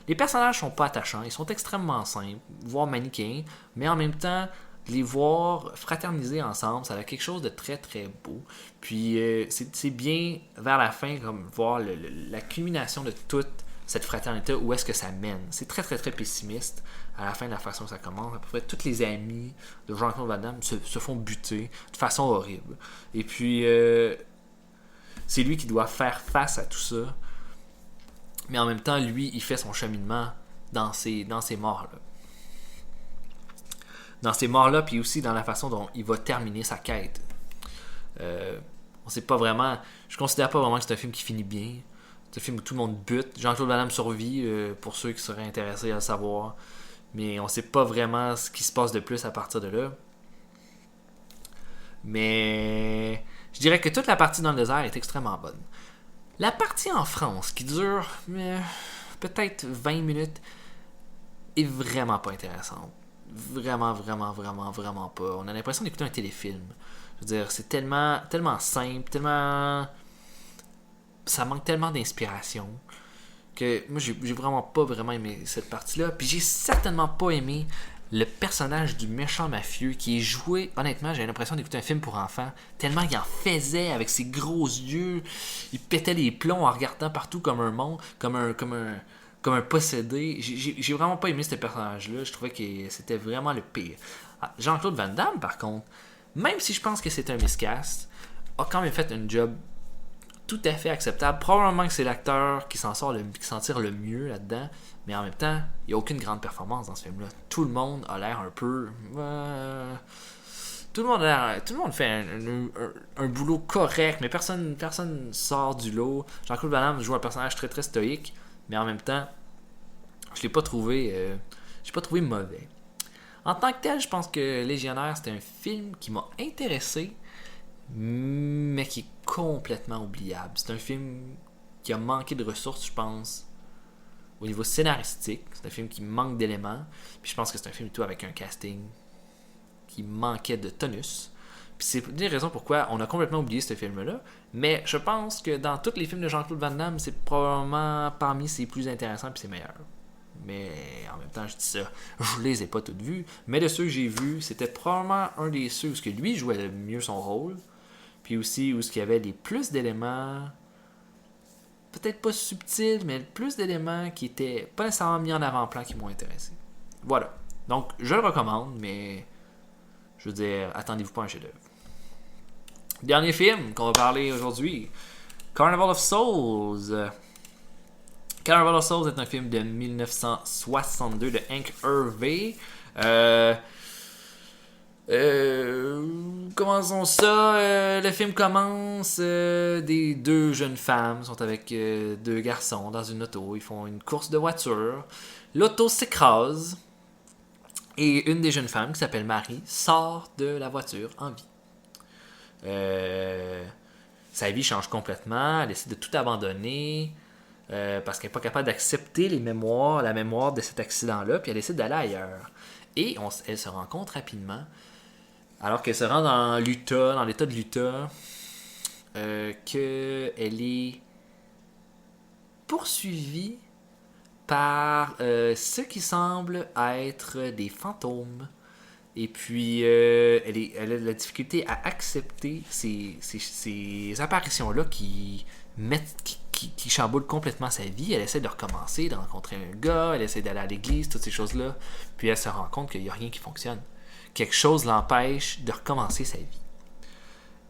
Speaker 1: Les personnages sont pas attachants, ils sont extrêmement simples, voire manichéens, mais en même temps, de les voir fraterniser ensemble, ça a quelque chose de très très beau. Puis c'est bien vers la fin, comme voir la culmination de toute cette fraternité, où est-ce que ça mène. C'est très très très pessimiste à la fin de la façon que ça commence. À peu près tous les amis de Jean-Claude Van Damme se font buter de façon horrible. Et puis c'est lui qui doit faire face à tout ça. Mais en même temps, lui, il fait son cheminement dans ces morts-là. Dans ces morts-là, puis aussi dans la façon dont il va terminer sa quête. On sait pas vraiment. Je considère pas vraiment que c'est un film qui finit bien. C'est un film où tout le monde bute. Jean-Claude Van Damme survit, pour ceux qui seraient intéressés à le savoir. Mais on sait pas vraiment ce qui se passe de plus à partir de là. Mais je dirais que toute la partie dans le désert est extrêmement bonne. La partie en France, qui dure peut-être 20 minutes, est vraiment pas intéressante. Vraiment pas. On a l'impression d'écouter un téléfilm. Je veux dire, c'est tellement simple, tellement... Ça manque tellement d'inspiration que moi, j'ai vraiment pas vraiment aimé cette partie-là. Puis j'ai certainement pas aimé le personnage du méchant mafieux qui est joué, honnêtement, j'ai l'impression d'écouter un film pour enfants, tellement il en faisait avec ses gros yeux, il pétait les plombs en regardant partout comme un monstre, comme un possédé. J'ai vraiment pas aimé ce personnage-là, je trouvais que c'était vraiment le pire. Jean-Claude Van Damme, par contre, même si je pense que c'est un miscast, a quand même fait un job tout à fait acceptable. Probablement que c'est l'acteur qui s'en tire le mieux là-dedans, mais en même temps, il n'y a aucune grande performance dans ce film-là. Tout le monde a l'air un peu... Tout le monde fait un boulot correct, mais personne sort du lot. Jean-Claude Van Damme joue un personnage très très stoïque, mais en même temps, je l'ai pas trouvé mauvais. En tant que tel, je pense que Légionnaire, c'était un film qui m'a intéressé, mais qui est complètement oubliable. C'est un film qui a manqué de ressources, je pense, au niveau scénaristique. C'est un film qui manque d'éléments. Puis je pense que c'est un film tout avec un casting qui manquait de tonus. Puis c'est une des raisons pourquoi on a complètement oublié ce film-là. Mais je pense que dans tous les films de Jean-Claude Van Damme, c'est probablement parmi ses plus intéressants puis ses meilleurs. Mais en même temps, je dis ça, je les ai pas toutes vues. Mais de ceux que j'ai vus, c'était probablement un des ceux où lui jouait le mieux son rôle. Puis aussi où il y avait des plus d'éléments, peut-être pas subtils, mais plus d'éléments qui étaient pas nécessairement mis en avant-plan qui m'ont intéressé. Voilà. Donc, je le recommande, mais je veux dire, attendez-vous pas un chef-d'œuvre. Dernier film qu'on va parler aujourd'hui, Carnival of Souls. Carnival of Souls est un film de 1962 de Hank Hervey. Commençons ça. Le film commence. Des deux jeunes femmes sont avec deux garçons dans une auto. Ils font une course de voiture. L'auto s'écrase. Et une des jeunes femmes, qui s'appelle Marie, sort de la voiture en vie. Sa vie change complètement. Elle décide de tout abandonner. Parce qu'elle n'est pas capable d'accepter la mémoire de cet accident-là. Puis elle décide d'aller ailleurs. Et elle se rend compte rapidement, alors qu'elle se rend dans l'État de l'Utah, qu'elle est poursuivie par ce qui semble être des fantômes. Et puis, elle a de la difficulté à accepter ces apparitions-là qui chamboulent complètement sa vie. Elle essaie de recommencer, de rencontrer un gars, elle essaie d'aller à l'église, toutes ces choses-là. Puis elle se rend compte qu'il n'y a rien qui fonctionne. Quelque chose l'empêche de recommencer sa vie.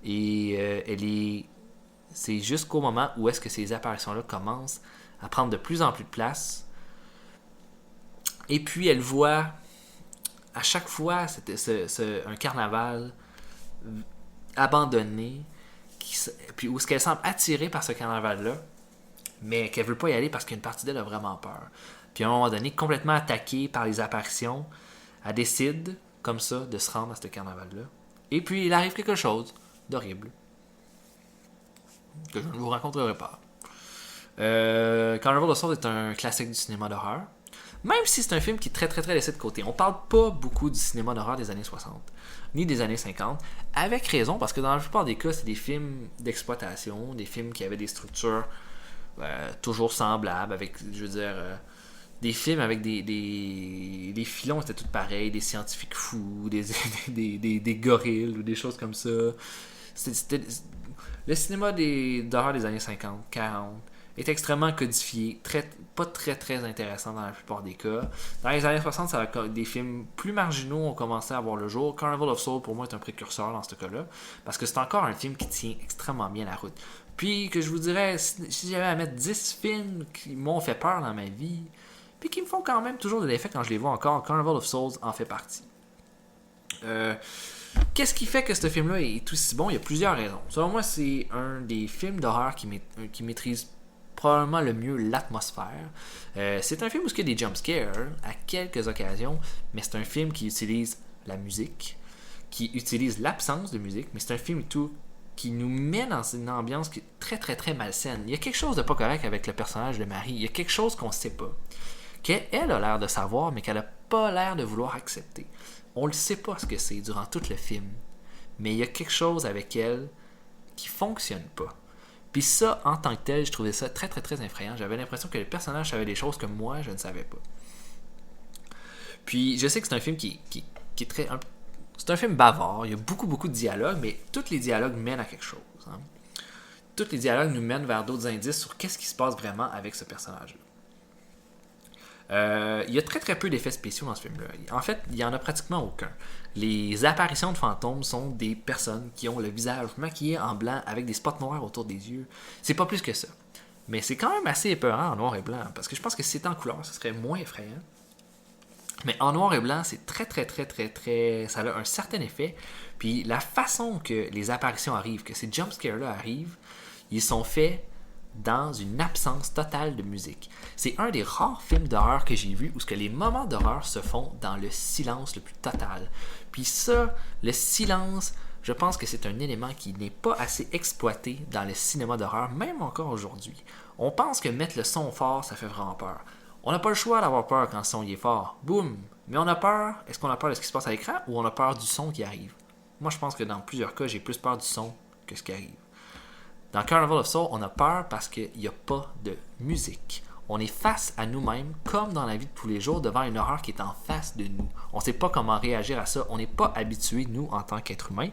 Speaker 1: Et c'est jusqu'au moment où est-ce que ces apparitions-là commencent à prendre de plus en plus de place. Et puis elle voit à chaque fois un carnaval abandonné, puis où est-ce qu'elle semble attirée par ce carnaval-là, mais qu'elle veut pas y aller parce qu'une partie d'elle a vraiment peur. Puis à un moment donné, complètement attaquée par les apparitions, elle décide, comme ça, de se rendre à ce carnaval-là. Et puis il arrive quelque chose d'horrible, que je ne vous raconterai pas. Carnival of Souls est un classique du cinéma d'horreur. Même si c'est un film qui est très très très laissé de côté. On parle pas beaucoup du cinéma d'horreur des années 60, ni des années 50, avec raison, parce que dans la plupart des cas, c'est des films d'exploitation, des films qui avaient des structures toujours semblables, avec, je veux dire, des films avec des filons étaient tous pareils, des scientifiques fous, des gorilles ou des choses comme ça. C'était le cinéma d'horreur des années 50, 40 est extrêmement codifié, pas très très intéressant dans la plupart des cas. Dans les années 60, des films plus marginaux ont commencé à voir le jour. Carnival of Souls, pour moi, est un précurseur dans ce cas-là, parce que c'est encore un film qui tient extrêmement bien la route. Puis que je vous dirais, si j'avais à mettre 10 films qui m'ont fait peur dans ma vie, puis qui me font quand même toujours de l'effet quand je les vois encore, Carnival of Souls en fait partie. Qu'est-ce qui fait que ce film-là est aussi bon? Il y a plusieurs raisons. Selon moi, c'est un des films d'horreur qui maîtrise probablement le mieux l'atmosphère. C'est un film où il y a des jumpscares à quelques occasions, mais c'est un film qui utilise la musique, qui utilise l'absence de musique, mais c'est un film tout qui nous met dans une ambiance qui est très très très malsaine. Il y a quelque chose de pas correct avec le personnage de Marie. Il y a quelque chose qu'on sait pas. Qu'elle a l'air de savoir, mais qu'elle a pas l'air de vouloir accepter. On le sait pas ce que c'est durant tout le film. Mais il y a quelque chose avec elle qui fonctionne pas. Puis ça, en tant que tel, je trouvais ça très très très effrayant. J'avais l'impression que le personnage savait des choses que moi, je ne savais pas. Puis je sais que c'est un film qui est très... c'est un film bavard, il y a beaucoup beaucoup de dialogues, mais tous les dialogues mènent à quelque chose. Hein. Tous les dialogues nous mènent vers d'autres indices sur qu'est-ce qui se passe vraiment avec ce personnage-là. Il y a très très peu d'effets spéciaux dans ce film-là. En fait, il n'y en a pratiquement aucun. Les apparitions de fantômes sont des personnes qui ont le visage maquillé en blanc avec des spots noirs autour des yeux. C'est pas plus que ça. Mais c'est quand même assez épeurant en noir et blanc, parce que je pense que si c'était en couleur, ce serait moins effrayant. Mais en noir et blanc, c'est très très très très très... ça a un certain effet. Puis la façon que les apparitions arrivent, que ces jumpscares-là arrivent, ils sont faits dans une absence totale de musique. C'est un des rares films d'horreur que j'ai vu où les moments d'horreur se font dans le silence le plus total. Puis ça, le silence, je pense que c'est un élément qui n'est pas assez exploité dans le cinéma d'horreur, même encore aujourd'hui. On pense que mettre le son fort, ça fait vraiment peur. On n'a pas le choix d'avoir peur quand le son est fort. Boum! Mais on a peur, est-ce qu'on a peur de ce qui se passe à l'écran ou on a peur du son qui arrive? Moi, je pense que dans plusieurs cas, j'ai plus peur du son que ce qui arrive. Dans Carnival of Souls, on a peur parce qu'il n'y a pas de musique. On est face à nous-mêmes, comme dans la vie de tous les jours, devant une horreur qui est en face de nous. On ne sait pas comment réagir à ça. On n'est pas habitué, nous, en tant qu'être humain,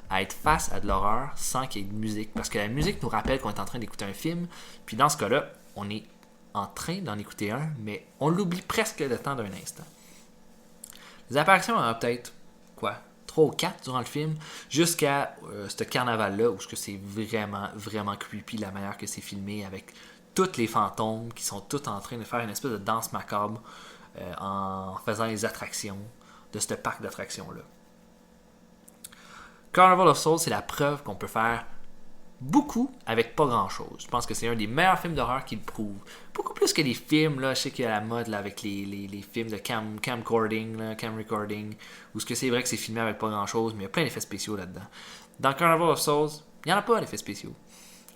Speaker 1: à être face à de l'horreur sans qu'il y ait de musique. Parce que la musique nous rappelle qu'on est en train d'écouter un film. Puis dans ce cas-là, on est en train d'en écouter un, mais on l'oublie presque le temps d'un instant. Les apparitions, on en a peut-être, 3 ou 4 durant le film, jusqu'à ce carnaval-là, où c'est vraiment, vraiment creepy la manière que c'est filmé, avec tous les fantômes qui sont tous en train de faire une espèce de danse macabre en faisant les attractions de ce parc d'attractions-là. Carnival of Souls, c'est la preuve qu'on peut faire beaucoup avec pas grand-chose. Je pense que c'est un des meilleurs films d'horreur qui le prouve. Beaucoup plus que les films, là, je sais qu'il y a la mode là, avec les films de cam recording, où c'est vrai que c'est filmé avec pas grand-chose, mais il y a plein d'effets spéciaux là-dedans. Dans Carnival of Souls, il n'y en a pas d'effets spéciaux.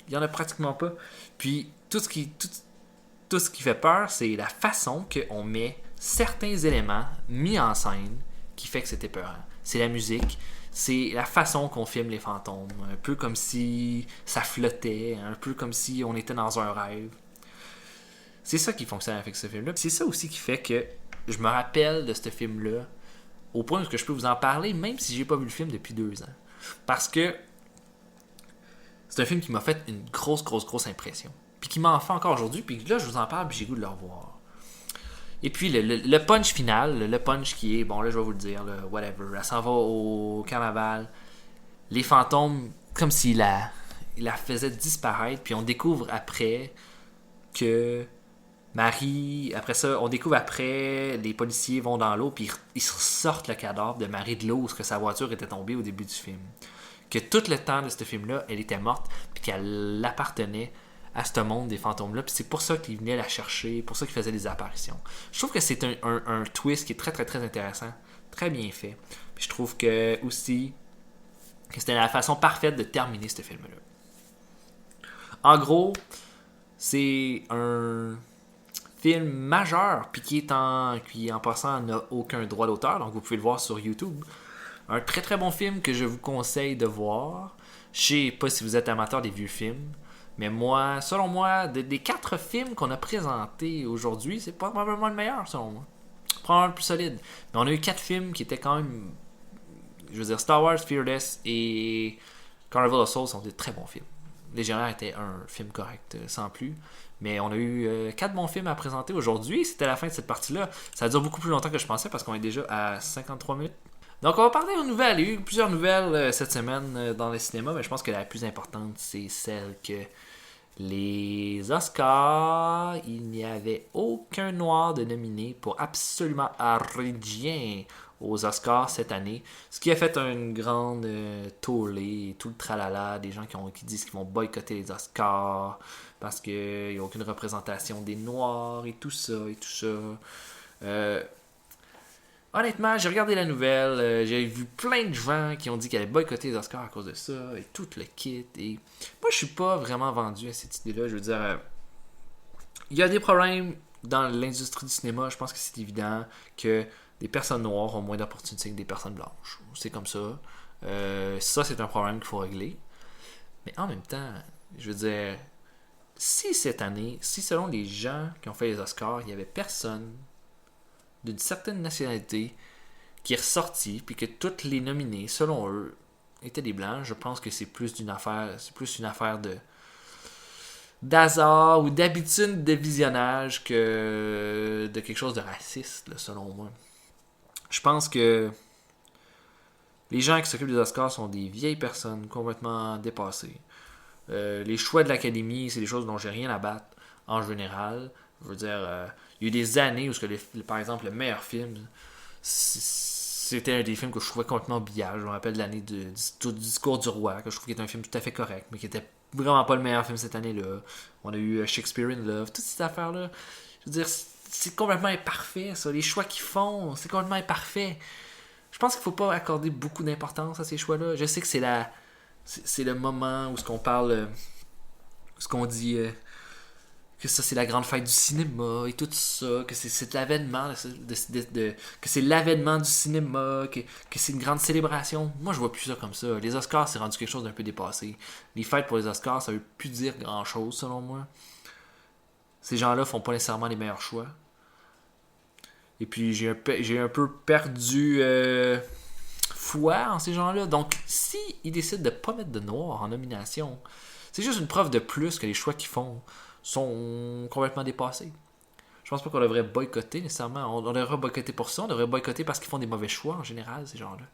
Speaker 1: Il n'y en a pratiquement pas. Puis tout ce qui fait peur, c'est la façon qu'on met certains éléments mis en scène qui fait que c'est épeurant. C'est la musique, c'est la façon qu'on filme les fantômes. Un peu comme si ça flottait, un peu comme si on était dans un rêve. C'est ça qui fonctionne avec ce film-là. C'est ça aussi qui fait que je me rappelle de ce film-là au point où je peux vous en parler, même si j'ai pas vu le film depuis 2 ans. Parce que c'est un film qui m'a fait une grosse impression. Puis qui m'en fait encore aujourd'hui. Puis là, je vous en parle, puis j'ai goût de le revoir. Et puis le punch final, le punch qui est, bon là je vais vous le dire, là, whatever, elle s'en va au carnaval, les fantômes, comme s'il la faisait disparaître, puis on découvre après que Marie, après ça, on découvre après, les policiers vont dans l'eau, puis ils sortent le cadavre de Marie de l'eau, où que sa voiture était tombée au début du film. Que tout le temps de ce film-là, elle était morte, puis qu'elle appartenait à ce monde des fantômes-là, puis c'est pour ça qu'ils venaient la chercher, pour ça qu'ils faisaient des apparitions. Je trouve que c'est un twist qui est très très très intéressant, très bien fait. Puis je trouve que aussi que c'était la façon parfaite de terminer ce film-là. En gros, c'est un film majeur, puis qui en passant n'a aucun droit d'auteur, donc vous pouvez le voir sur YouTube. Un très très bon film que je vous conseille de voir. Je sais pas si vous êtes amateur des vieux films. Mais moi, selon moi, des 4 films qu'on a présentés aujourd'hui, c'est probablement le meilleur, selon moi. Probablement le plus solide. Mais on a eu 4 films qui étaient quand même... Je veux dire, Star Wars, Fearless et Carnival of Souls sont des très bons films. Légionnaire était un film correct, sans plus. Mais on a eu 4 bons films à présenter aujourd'hui. C'était la fin de cette partie-là. Ça dure beaucoup plus longtemps que je pensais parce qu'on est déjà à 53 minutes. Donc on va parler aux nouvelles. Il y a eu plusieurs nouvelles cette semaine dans le cinéma, mais je pense que la plus importante, c'est celle que les Oscars, il n'y avait aucun noir de nominé pour absolument rien aux Oscars cette année. Ce qui a fait une grande tollée, tout le tralala, des gens qui disent qu'ils vont boycotter les Oscars parce qu'il n'y a aucune représentation des noirs et tout ça et tout ça. Honnêtement, j'ai regardé la nouvelle, j'ai vu plein de gens qui ont dit qu'ils allaient boycotter les Oscars à cause de ça, et tout le kit. Et moi, je suis pas vraiment vendu à cette idée-là. Je veux dire, il y a des problèmes dans l'industrie du cinéma. Je pense que c'est évident que des personnes noires ont moins d'opportunités que des personnes blanches. C'est comme ça. Ça, c'est un problème qu'il faut régler. Mais en même temps, je veux dire, si cette année, si selon les gens qui ont fait les Oscars, il y avait personne d'une certaine nationalité qui est ressorti, puis que toutes les nominés, selon eux, étaient des blancs, je pense que c'est plus une affaire de d'hasard ou d'habitude de visionnage que de quelque chose de raciste, là, selon moi. Je pense que les gens qui s'occupent des Oscars sont des vieilles personnes complètement dépassées. Les choix de l'Académie, c'est des choses dont j'ai rien à battre en général. Je veux dire, il y a eu des années où, par exemple, le meilleur film, c'était un des films que je trouvais complètement billage. Je me rappelle de l'année du Discours du Roi, que je trouve qu'il était un film tout à fait correct, mais qui était vraiment pas le meilleur film cette année-là. On a eu Shakespeare in Love, toutes ces affaires-là. Je veux dire, c'est complètement imparfait, ça. Les choix qu'ils font, c'est complètement imparfait. Je pense qu'il faut pas accorder beaucoup d'importance à ces choix-là. Je sais que c'est le moment où ce qu'on parle, ce qu'on dit... que ça c'est la grande fête du cinéma et tout ça, que c'est l'avènement que c'est l'avènement du cinéma, que c'est une grande célébration. Moi je vois plus ça comme ça. Les Oscars c'est rendu quelque chose d'un peu dépassé. Les fêtes pour les Oscars ça veut plus dire grand chose selon moi. Ces gens-là font pas nécessairement les meilleurs choix. Et puis j'ai un peu perdu foi en ces gens-là. Donc si ils décident de pas mettre de noir en nomination, c'est juste une preuve de plus que les choix qu'ils font sont complètement dépassés. Je pense pas qu'on devrait boycotter nécessairement. On devrait boycotter pour ça. On devrait boycotter parce qu'ils font des mauvais choix en général, ces gens-là.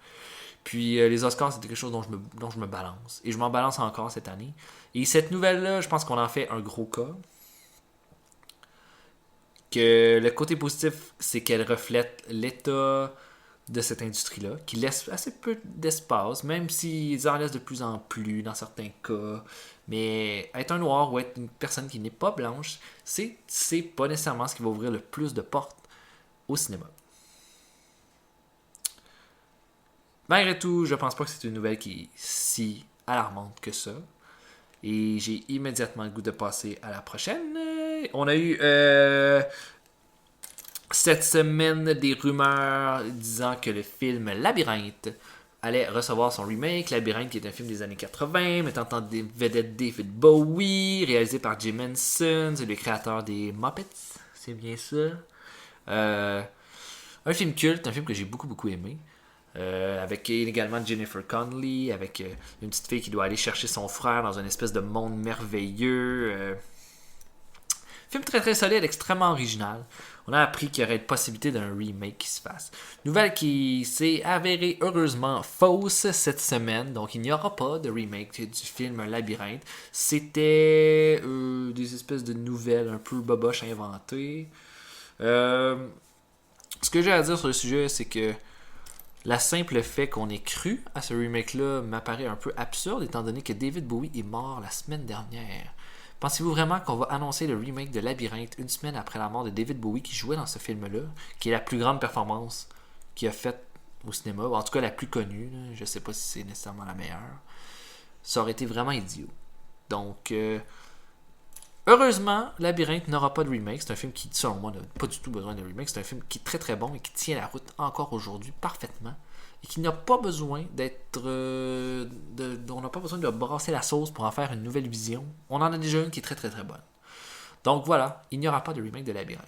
Speaker 1: Puis les Oscars, c'est quelque chose dont je me balance. Et je m'en balance encore cette année. Et cette nouvelle-là, je pense qu'on en fait un gros cas. Que le côté positif, c'est qu'elle reflète l'état de cette industrie-là, qui laisse assez peu d'espace, même s'ils en laissent de plus en plus dans certains cas. Mais être un noir ou être une personne qui n'est pas blanche, c'est pas nécessairement ce qui va ouvrir le plus de portes au cinéma. Malgré tout, je pense pas que c'est une nouvelle qui est si alarmante que ça. Et j'ai immédiatement le goût de passer à la prochaine. On a eu cette semaine des rumeurs disant que le film Labyrinthe allait recevoir son remake. Labyrinthe, qui est un film des années 80, mettant en vedette David Bowie, réalisé par Jim Henson, c'est le créateur des Muppets, c'est bien ça. Un film culte, un film que j'ai beaucoup aimé. Avec également Jennifer Connelly, avec une petite fille qui doit aller chercher son frère dans une espèce de monde merveilleux. Film très solide, extrêmement original. On a appris qu'il y aurait une possibilité d'un remake qui se fasse. Nouvelle qui s'est avérée heureusement fausse cette semaine, donc il n'y aura pas de remake du film Labyrinthe. C'était des espèces de nouvelles un peu boboches inventées. Ce que j'ai à dire sur le sujet, c'est que la simple fait qu'on ait cru à ce remake-là m'apparaît un peu absurde, étant donné que David Bowie est mort la semaine dernière. Pensez-vous vraiment qu'on va annoncer le remake de Labyrinthe une semaine après la mort de David Bowie qui jouait dans ce film-là, qui est la plus grande performance qu'il a faite au cinéma, ou en tout cas la plus connue, là. Je sais pas si c'est nécessairement la meilleure. Ça aurait été vraiment idiot. Donc, heureusement, Labyrinthe n'aura pas de remake. C'est un film qui, selon moi, n'a pas du tout besoin de remake. C'est un film qui est très bon et qui tient la route encore aujourd'hui parfaitement. et qu'il n'a pas besoin d'être... on n'a pas besoin de brasser la sauce pour en faire une nouvelle vision. On en a déjà une qui est très très très bonne. Donc voilà, il n'y aura pas de remake de Labyrinthe.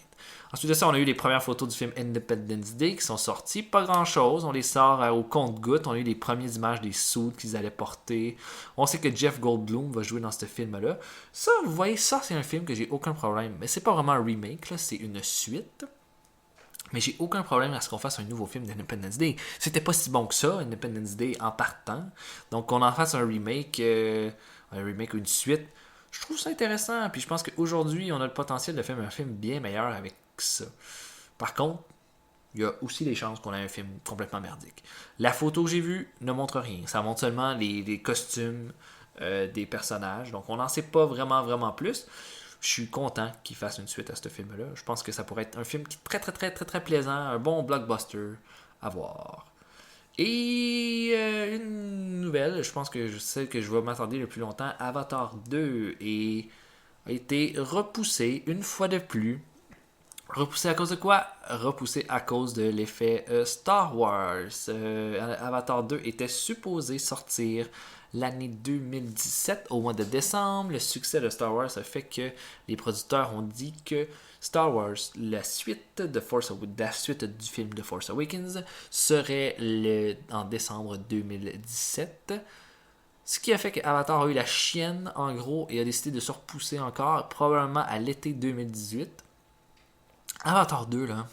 Speaker 1: Ensuite de ça, on a eu les premières photos du film Independence Day qui sont sorties. Pas grand chose, on les sort au compte-gouttes. On a eu les premières images des suits qu'ils allaient porter. On sait que Jeff Goldblum va jouer dans ce film-là. Ça, vous voyez, ça c'est un film que j'ai aucun problème. Mais c'est pas vraiment un remake, là, c'est une suite. Mais j'ai aucun problème à ce qu'on fasse un nouveau film d'Independence Day. C'était pas si bon que ça, Independence Day, en partant. Donc qu'on en fasse un remake ou une suite. Je trouve ça intéressant, puis je pense qu'aujourd'hui, on a le potentiel de faire un film bien meilleur avec ça. Par contre, il y a aussi les chances qu'on ait un film complètement merdique. La photo que j'ai vue ne montre rien. Ça montre seulement les costumes des personnages. Donc on n'en sait pas vraiment plus. Je suis content qu'ils fassent une suite à ce film-là. Je pense que ça pourrait être un film qui est très très très très très plaisant, un bon blockbuster à voir. Et une nouvelle, je pense que celle que je vais m'attendre le plus longtemps, Avatar 2 a été repoussé une fois de plus. Repoussé à cause de quoi? Repoussé à cause de l'effet Star Wars. Avatar 2 était supposé sortir l'année 2017 au mois de décembre. Le succès de Star Wars a fait que les producteurs ont dit que Star Wars, la suite du film de Force Awakens, serait en décembre 2017. Ce qui a fait qu'Avatar a eu la chienne en gros et a décidé de se repousser encore, probablement à l'été 2018. Avatar 2, là.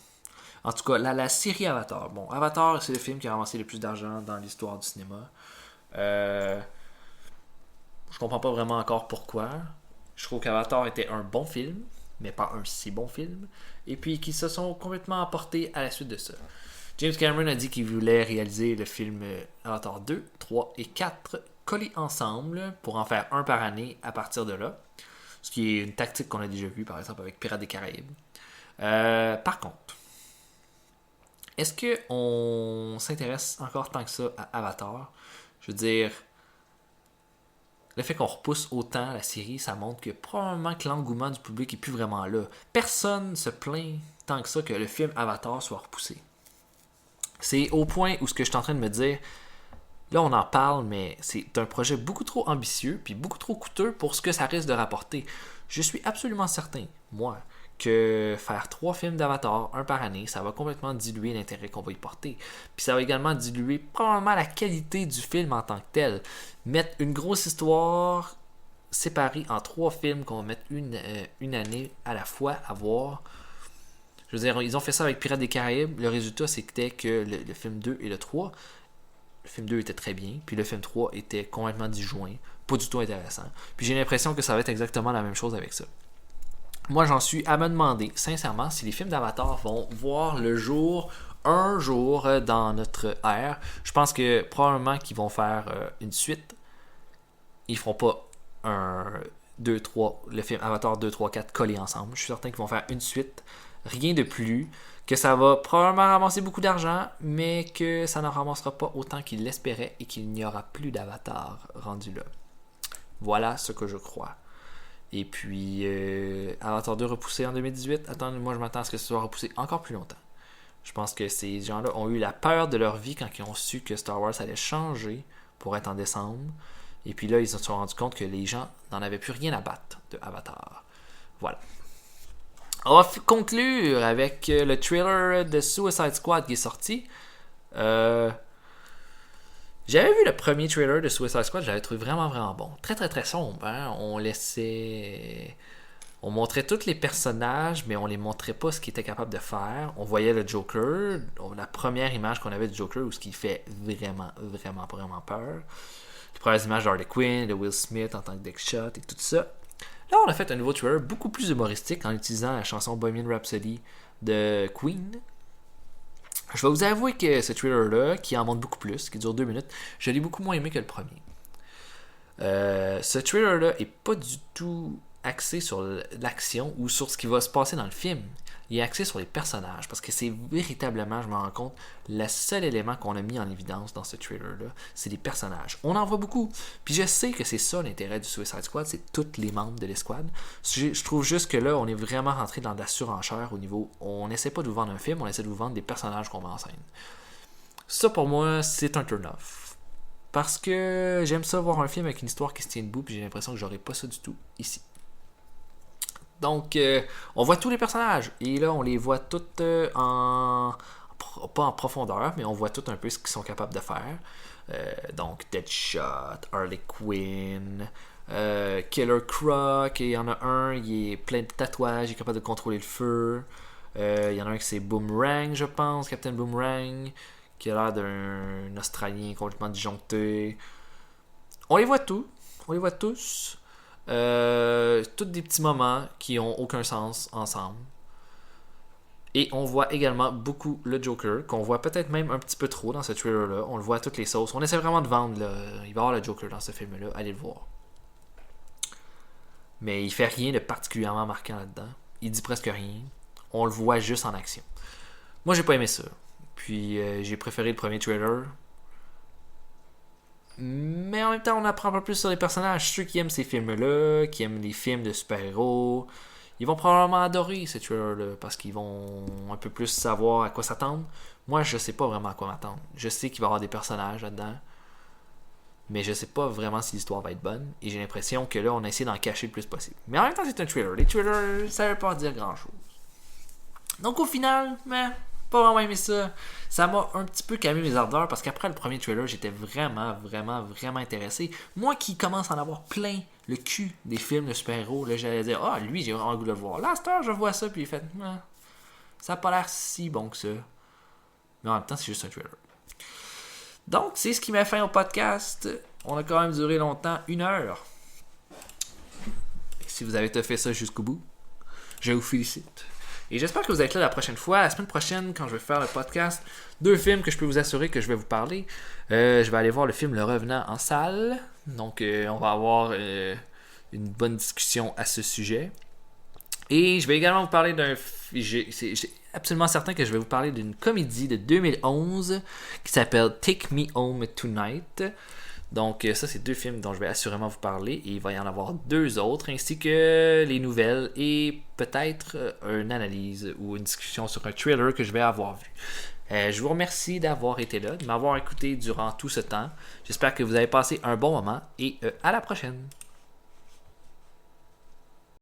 Speaker 1: En tout cas, la série Avatar. Bon, Avatar, c'est le film qui a ramassé le plus d'argent dans l'histoire du cinéma. Je comprends pas vraiment encore pourquoi. Je trouve qu'Avatar était un bon film, mais pas un si bon film. Et puis, qu'ils se sont complètement emportés à la suite de ça. James Cameron a dit qu'il voulait réaliser le film Avatar 2, 3 et 4 collés ensemble pour en faire un par année à partir de là. Ce qui est une tactique qu'on a déjà vue, par exemple, avec Pirates des Caraïbes. Par contre, est-ce qu'on s'intéresse encore tant que ça à Avatar? Je veux dire, le fait qu'on repousse autant la série, ça montre que probablement que l'engouement du public est plus vraiment là. Personne se plaint tant que ça que le film Avatar soit repoussé. C'est au point où ce que je suis en train de me dire, là on en parle, mais c'est un projet beaucoup trop ambitieux puis beaucoup trop coûteux pour ce que ça risque de rapporter. Je suis absolument certain, moi, que faire 3 films d'Avatar, un par année, ça va complètement diluer l'intérêt qu'on va y porter. Puis ça va également diluer probablement la qualité du film en tant que tel. Mettre une grosse histoire séparée en 3 films qu'on va mettre une année à la fois à voir. Je veux dire, ils ont fait ça avec Pirates des Caraïbes. Le résultat, c'était que le film 2 et le 3, le film 2 était très bien, puis le film 3 était complètement disjoint, pas du tout intéressant. Puis j'ai l'impression que ça va être exactement la même chose avec ça. Moi, j'en suis à me demander, sincèrement, si les films d'Avatar vont voir le jour, un jour, dans notre ère. Je pense que probablement qu'ils vont faire une suite. Ils feront pas un 2, 3, le film Avatar 2, 3, 4 collés ensemble. Je suis certain qu'ils vont faire une suite. Rien de plus. Que ça va probablement ramasser beaucoup d'argent, mais que ça ne ramassera pas autant qu'ils l'espéraient et qu'il n'y aura plus d'Avatar rendu là. Voilà ce que je crois. Et puis, Avatar 2 repoussé en 2018. Attends, moi je m'attends à ce que ce soit repoussé encore plus longtemps. Je pense que ces gens-là ont eu la peur de leur vie quand ils ont su que Star Wars allait changer pour être en décembre. Et puis là, ils se sont rendus compte que les gens n'en avaient plus rien à battre de Avatar. Voilà. On va conclure avec le trailer de Suicide Squad qui est sorti. J'avais vu le premier trailer de Suicide Squad, je l'avais trouvé vraiment bon. Très très très sombre, hein? On montrait tous les personnages, mais on les montrait pas ce qu'ils étaient capables de faire. On voyait le Joker, la première image qu'on avait du Joker, où ce qui fait vraiment peur. Les premières images d'Harley Quinn, de Will Smith en tant que Deadshot et tout ça. Là, on a fait un nouveau trailer beaucoup plus humoristique en utilisant la chanson Bohemian Rhapsody de Queen. Je vais vous avouer que ce trailer-là, qui en montre beaucoup plus, qui dure 2 minutes, je l'ai beaucoup moins aimé que le premier. Ce trailer-là est pas du tout axé sur l'action ou sur ce qui va se passer dans le film. Il est axé sur les personnages, parce que c'est véritablement, je me rends compte, le seul élément qu'on a mis en évidence dans ce trailer-là, c'est les personnages. On en voit beaucoup, puis je sais que c'est ça l'intérêt du Suicide Squad, c'est tous les membres de l'escouade. Je trouve juste que là, on est vraiment rentré dans de la surenchère au niveau, on n'essaie pas de vous vendre un film, on essaie de vous vendre des personnages qu'on met en scène. Ça, pour moi, c'est un turn-off. Parce que j'aime ça voir un film avec une histoire qui se tient debout, puis j'ai l'impression que j'aurais pas ça du tout ici. Donc, on voit tous les personnages. Et là, on les voit toutes pas en profondeur, mais on voit tout un peu ce qu'ils sont capables de faire. Donc, Deadshot, Harley Quinn, Killer Croc, et il y en a un, il est plein de tatouages, il est capable de contrôler le feu. Il y en a un qui c'est Boomerang, je pense, Captain Boomerang, qui a l'air d'un Australien complètement disjoncté. On les voit tous, on les voit tous. Tous des petits moments qui ont aucun sens ensemble. Et on voit également beaucoup le Joker, qu'on voit peut-être même un petit peu trop dans ce trailer-là. On le voit à toutes les sauces. On essaie vraiment de vendre, là. Il va y avoir le Joker dans ce film-là, allez le voir. Mais il fait rien de particulièrement marquant là-dedans. Il dit presque rien. On le voit juste en action. Moi, j'ai pas aimé ça. Puis, j'ai préféré le premier trailer. Mais en même temps, on apprend un peu plus sur les personnages. Ceux qui aiment ces films-là, qui aiment les films de super-héros, ils vont probablement adorer ces trailer-là parce qu'ils vont un peu plus savoir à quoi s'attendre. Moi, je sais pas vraiment à quoi m'attendre. Je sais qu'il va y avoir des personnages là-dedans, mais je sais pas vraiment si l'histoire va être bonne. Et j'ai l'impression que là, on a essayé d'en cacher le plus possible. Mais en même temps, c'est un trailer. Les trailers, ça veut pas dire grand-chose. Donc au final, pas vraiment aimé ça. Ça m'a un petit peu calmé mes ardeurs parce qu'après le premier trailer, j'étais vraiment intéressé. Moi qui commence à en avoir plein le cul des films de super-héros, là j'allais dire, lui j'ai vraiment le goût de le voir. Là, à cette heure, je vois ça, puis il fait, ça a pas l'air si bon que ça. Mais en même temps, c'est juste un trailer. Donc, c'est ce qui m'a fait au podcast. On a quand même duré longtemps, 1 heure. Et si vous avez fait ça jusqu'au bout, je vous félicite. Et j'espère que vous êtes là la prochaine fois. La semaine prochaine, quand je vais faire le podcast, 2 films que je peux vous assurer que je vais vous parler. Je vais aller voir le film Le Revenant en salle. Donc, on va avoir une bonne discussion à ce sujet. Et je vais également vous parler d'un... J'ai absolument certain que je vais vous parler d'une comédie de 2011 qui s'appelle Take Me Home Tonight. Donc ça, c'est 2 films dont je vais assurément vous parler. Et il va y en avoir 2 autres, ainsi que les nouvelles et peut-être une analyse ou une discussion sur un trailer que je vais avoir vu. Je vous remercie d'avoir été là, de m'avoir écouté durant tout ce temps. J'espère que vous avez passé un bon moment et à la prochaine.